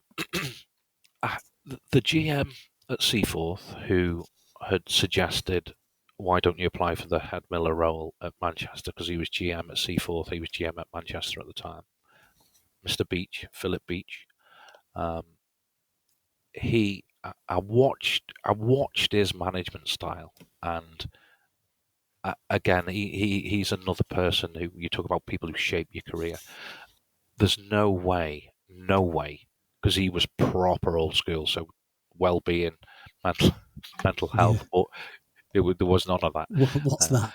the GM at Seaforth, who had suggested, why don't you apply for the head miller role at Manchester? Because he was GM at Seaforth, he was GM at Manchester at the time. Mr. Beach, Philip Beach. I watched his management style, and again, he's another person who, you talk about people who shape your career. There's no way, because he was proper old school, so well-being, mental health, but there was none of that. What's that?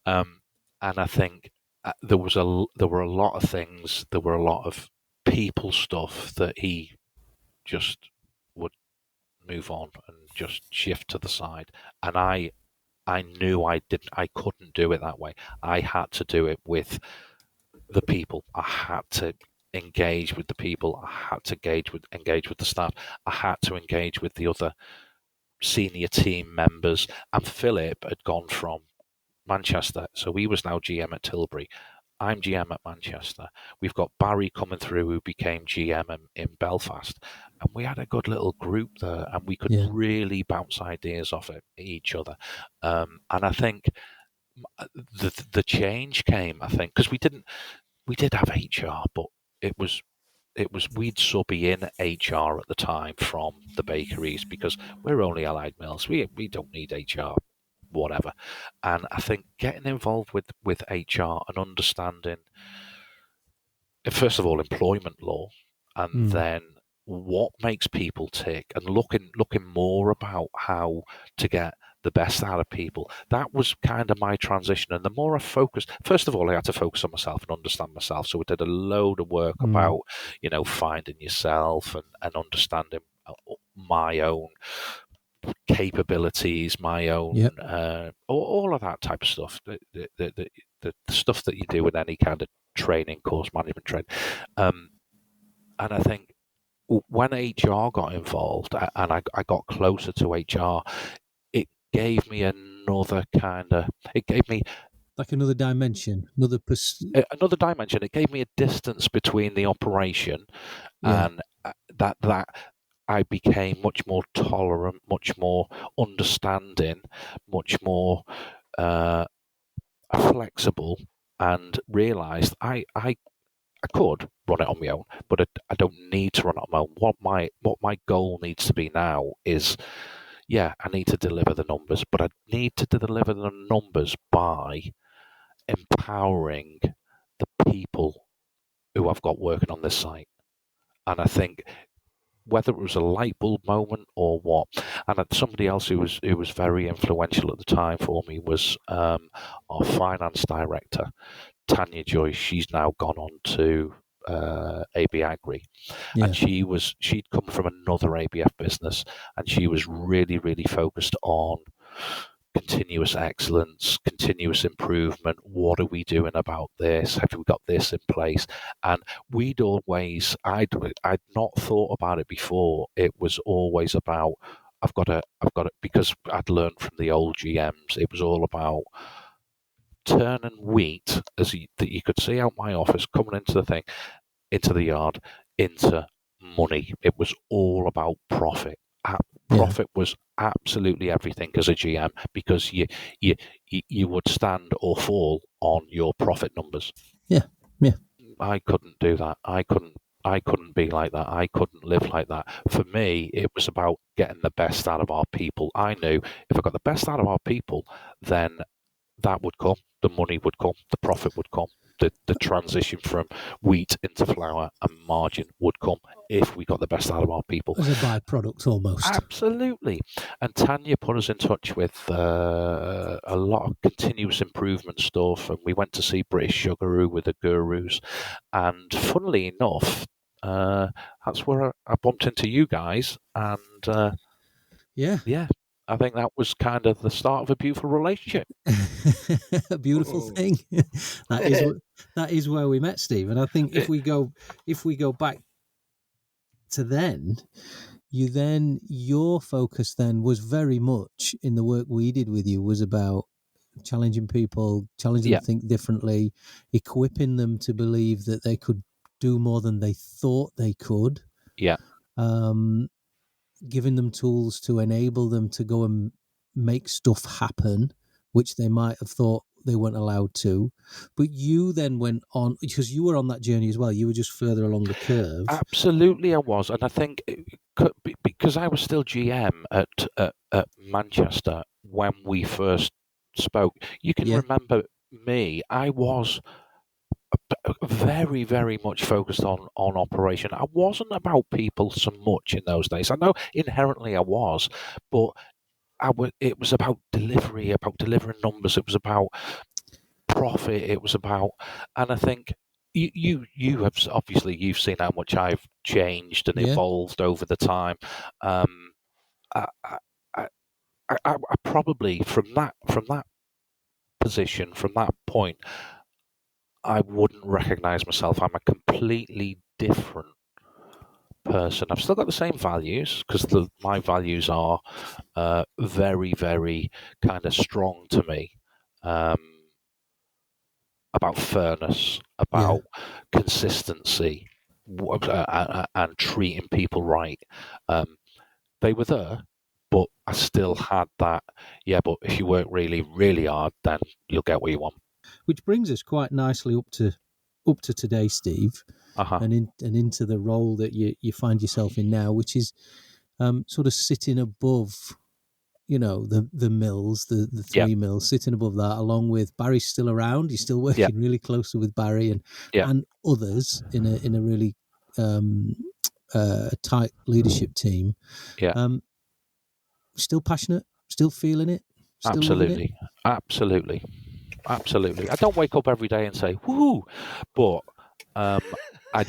And I think there were a lot of things. There were a lot of people stuff that he just would move on and just shift to the side. And I knew I couldn't do it that way. I had to do it with the people. I had to engage with the people. I had to engage with the staff. I had to engage with the other senior team members. And Philip had gone from Manchester, so he was now GM at Tilbury. I'm GM at Manchester. We've got Barry coming through, who became GM in Belfast, and we had a good little group there, and we could really bounce ideas off each other. And I think the change came, I think, because we did have HR, but it was we'd subby in HR at the time from the bakeries, because we're only Allied Mills. We don't need HR, whatever. And I think getting involved with HR and understanding, first of all, employment law, and then what makes people tick, and looking more about how to get the best out of people. That was kind of my transition. And the more I focused, first of all, I had to focus on myself and understand myself. So I did a load of work about, finding yourself and understanding my own capabilities, my own, all of that type of stuff, the stuff that you do in any kind of training course, management training. And I think when HR got involved and I got closer to HR, it gave me like another dimension, another another dimension. It gave me a distance between the operation, and that I became much more tolerant, much more understanding, much more flexible, and realised I could run it on my own, but I don't need to run it on my own. What my goal needs to be now is, I need to deliver the numbers, but I need to deliver the numbers by empowering the people who I've got working on this site. And I think whether it was a light bulb moment or what, and somebody else who was very influential at the time for me was our finance director, Tanya Joyce. She's now gone on to AB Agri, and she'd come from another ABF business, and she was really, really focused on continuous excellence, continuous improvement. What are we doing about this? Have we got this in place? And I'd not thought about it before. It was always about I've got to, because I'd learned from the old GMs. It was all about turning wheat, that you could see out my office coming into the yard, into money. It was all about profit. Profit was absolutely everything as a GM, because you would stand or fall on your profit numbers. Yeah. I couldn't do that. I couldn't be like that. I couldn't live like that. For me, it was about getting the best out of our people. I knew if I got the best out of our people, then that would come. The money would come. The profit would come. The transition from wheat into flour and margin would come if we got the best out of our people. As a byproduct, almost. Absolutely. And Tanya put us in touch with a lot of continuous improvement stuff, and we went to see British Sugar, who were the gurus. And funnily enough, that's where I bumped into you guys, and I think that was kind of the start of a beautiful relationship. A beautiful thing. That is where we met, Steve. And I think if we go back to then, your focus then was very much in the work we did with you was about challenging people, challenging them to think differently, equipping them to believe that they could do more than they thought they could. Yeah. Giving them tools to enable them to go and make stuff happen, which they might have thought they weren't allowed to. But you then went on, because you were on that journey as well. You were just further along the curve. Absolutely, I was. And I think because I was still GM at Manchester when we first spoke, you can remember me. I was very, very much focused on operation. I wasn't about people so much in those days. I know inherently I was, but it was about delivery, about delivering numbers. It was about profit. It was about, and I think you have obviously you've seen how much I've changed and evolved over the time. I probably from that position, from that point, I wouldn't recognise myself. I'm a completely different person. I've still got the same values, because my values are very, very kind of strong to me, about fairness, about consistency, and treating people right. They were there, but I still had that, but if you work really, really hard, then you'll get what you want. Which brings us quite nicely up to today, Steve, and into the role that you find yourself in now, which is sort of sitting above, the mills, the three mills, sitting above that, along with Barry's still around. He's still working really closely with Barry and others in a really tight leadership team. Still passionate, still feeling it. Still Absolutely. I don't wake up every day and say "woo," but I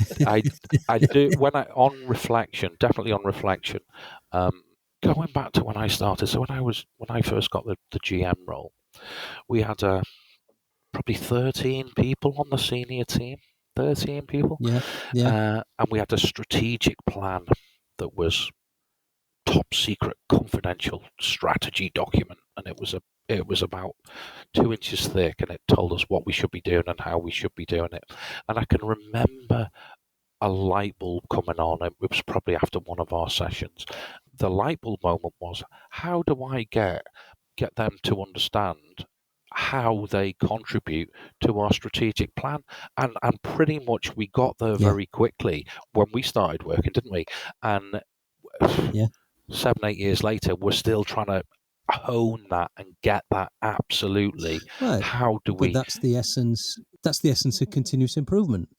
do when on reflection. Definitely on reflection. Going back to when I started, so when I first got the GM role, we had probably 13 people on the senior team. 13 people. And we had a strategic plan that was top secret, confidential strategy document, and it was a It was about 2 inches thick, and it told us what we should be doing and how we should be doing it. And I can remember a light bulb coming on. It was probably after one of our sessions. The light bulb moment was, how do I get them to understand how they contribute to our strategic plan? And pretty much we got there very quickly when we started working, didn't we? And 7-8 years later, we're still trying to hone that and get that absolutely. Right. How do we? But that's the essence. That's the essence of continuous improvement.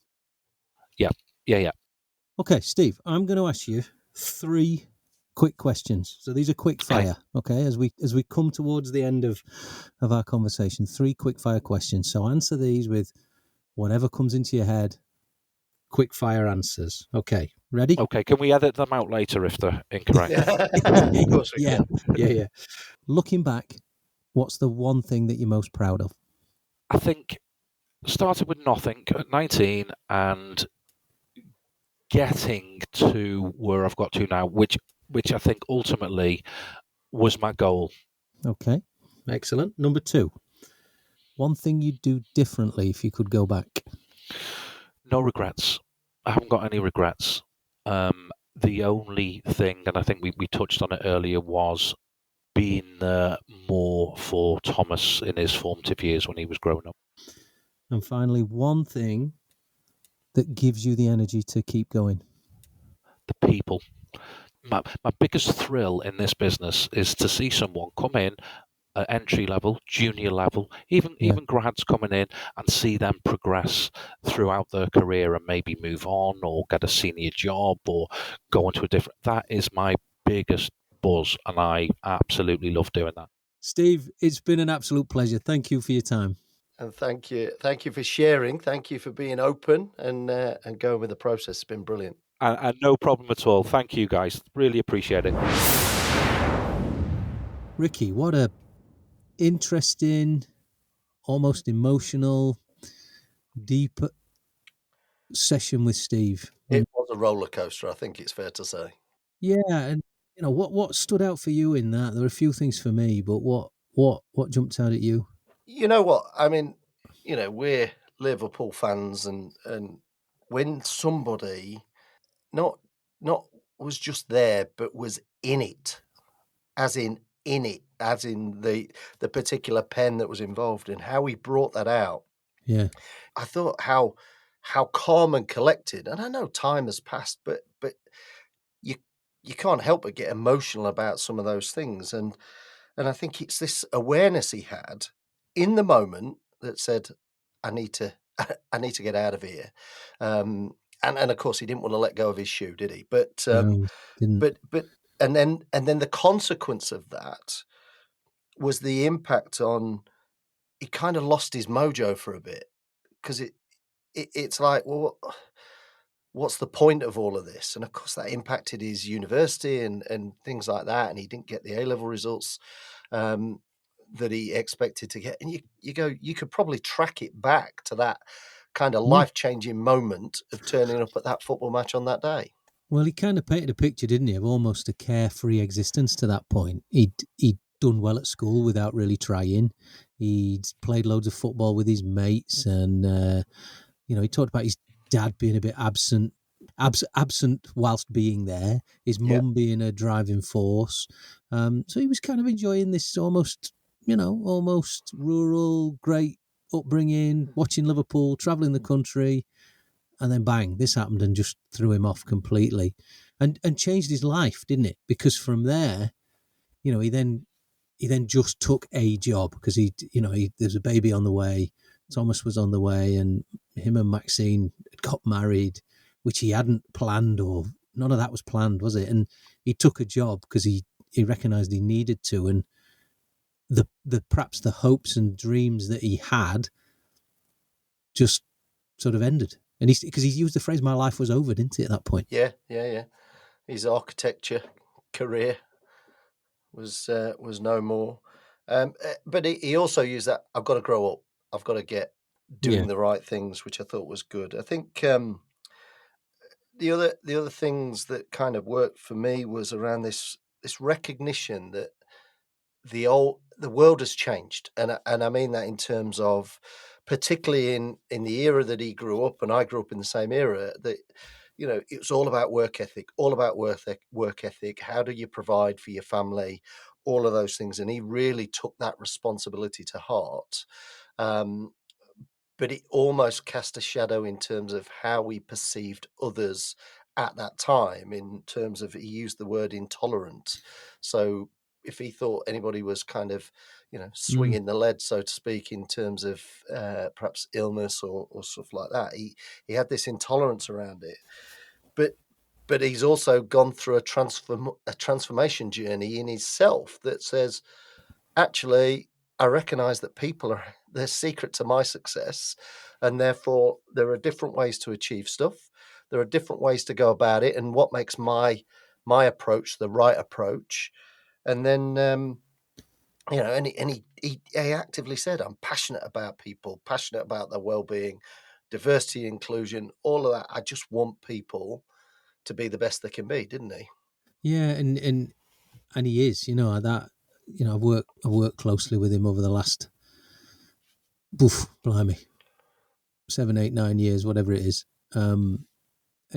Yeah. Okay, Steve, I'm going to ask you 3 quick questions. So these are quick fire. Okay, as we come towards the end of our conversation, 3 quick fire questions. So answer these with whatever comes into your head. Quick fire answers. Okay, ready? Okay, can we edit them out later if they're incorrect? Of course we can. Yeah. Looking back, what's the one thing that you're most proud of? I think started with nothing at 19 and getting to where I've got to now, which I think ultimately was my goal. Okay, excellent. Number 2, one thing you'd do differently if you could go back. No regrets. I haven't got any regrets. The only thing, and I think we touched on it earlier, was being there more for Thomas in his formative years when he was growing up. And finally, one thing that gives you the energy to keep going. The people. My biggest thrill in this business is to see someone come in at entry level, junior level, even grads coming in, and see them progress throughout their career and maybe move on or get a senior job or go into a different. That is my biggest buzz, and I absolutely love doing that. Steve, it's been an absolute pleasure. Thank you for your time. And thank you for sharing. Thank you for being open and going with the process. It's been brilliant. And no problem at all. Thank you, guys. Really appreciate it. Ricky, what a interesting, almost emotional, deep session with Steve. It was a roller coaster, I think it's fair to say. Yeah, and what stood out for you in that? There were a few things for me, but what jumped out at you? You know what? I mean, we're Liverpool fans, and when somebody not was just there, but was in it, as in the particular pen that was involved, and how he brought that out. Yeah, I thought how calm and collected. And I know time has passed, but you can't help but get emotional about some of those things. And I think it's this awareness he had in the moment that said, I need to get out of here. And of course he didn't want to let go of his shoe, did he? But no, didn't. but and then the consequence of that was the impact on, he kind of lost his mojo for a bit, because it's like, well, what's the point of all of this? And of course that impacted his university and things like that, and he didn't get the A-level results that he expected to get. And you could probably track it back to that kind of life-changing moment of turning up at that football match on that day. Well, he kind of painted a picture, didn't he, of almost a carefree existence to that point. He'd done well at school without really trying. He'd played loads of football with his mates, and he talked about his dad being a bit absent whilst being there, his mum being a driving force. So he was kind of enjoying this almost rural, great upbringing, watching Liverpool, travelling the country, and then bang, this happened and just threw him off completely, and changed his life, didn't it? Because from there, he then just took a job, because there's a baby on the way. Thomas was on the way, and him and Maxine had got married, which he hadn't planned, or none of that was planned, was it? And he took a job because he recognised he needed to, and the perhaps the hopes and dreams that he had just sort of ended. And because he used the phrase, "My life was over," didn't he, at that point? Yeah. His architecture career was no more. But he also used that, I've got to grow up. I've got to get doing the right things, which I thought was good. I think the other things that kind of worked for me was around this recognition that the world has changed, and I mean that in terms of, particularly in the era that he grew up, and I grew up in the same era, that it was all about work ethic, work ethic. How do you provide for your family? All of those things, and he really took that responsibility to heart. But it almost cast a shadow in terms of how we perceived others at that time, in terms of, he used the word intolerant. So if he thought anybody was kind of, swinging the lead, so to speak, in terms of perhaps illness or stuff like that, he had this intolerance around it. But he's also gone through a transformation journey in himself that says, actually, I recognise that people are the secret to my success, and therefore there are different ways to achieve stuff. There are different ways to go about it, and what makes my approach the right approach. And then, and he actively said, I'm passionate about people, passionate about their well-being, diversity, inclusion, all of that. I just want people to be the best they can be, didn't he? Yeah, and he is, that. I've worked closely with him over the last, blimey, 7, 8, 9 years, whatever it is. And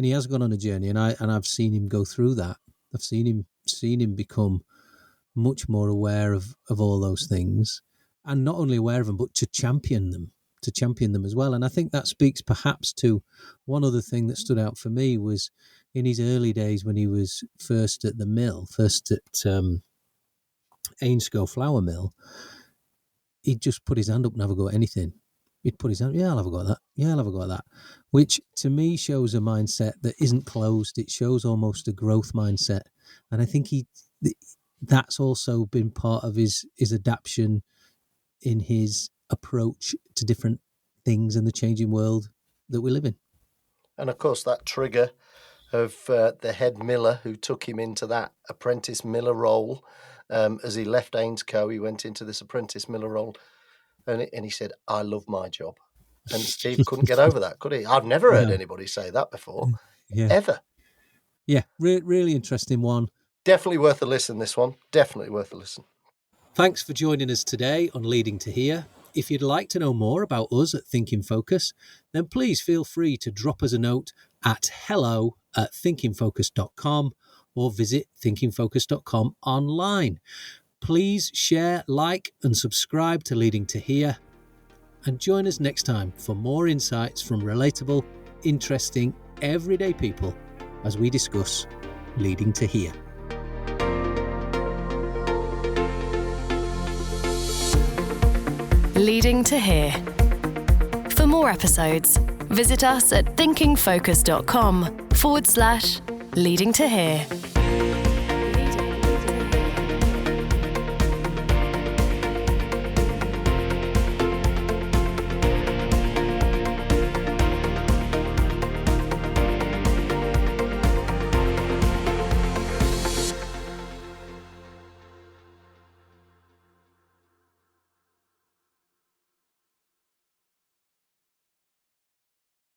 he has gone on a journey, and I've seen him go through that. I've seen him become much more aware of all those things, and not only aware of them, but to champion them as well. And I think that speaks perhaps to one other thing that stood out for me was in his early days when he was first at Ainscow Flour Mill, he'd just put his hand up and have a go at anything. He'd put his hand, I'll have a go at that. Yeah, I'll have a go at that. Which to me shows a mindset that isn't closed. It shows almost a growth mindset. And I think that's also been part of his adaptation in his approach to different things in the changing world that we live in. And of course, that trigger of the head miller who took him into that apprentice miller role. As he left Ainscow, he went into this apprentice miller role, and he said, I love my job. And Steve couldn't get over that, could he? I've never heard anybody say that before, ever. Yeah, really interesting one. Definitely worth a listen, this one. Definitely worth a listen. Thanks for joining us today on Leading to Here. If you'd like to know more about us at Think in Focus, then please feel free to drop us a note at hello@thinkingfocus.com or visit thinkingfocus.com online. Please share, like and subscribe to Leading to Here, and join us next time for more insights from relatable, interesting, everyday people as we discuss Leading to Here. Leading to Here. For more episodes, visit us at thinkingfocus.com/leading to here.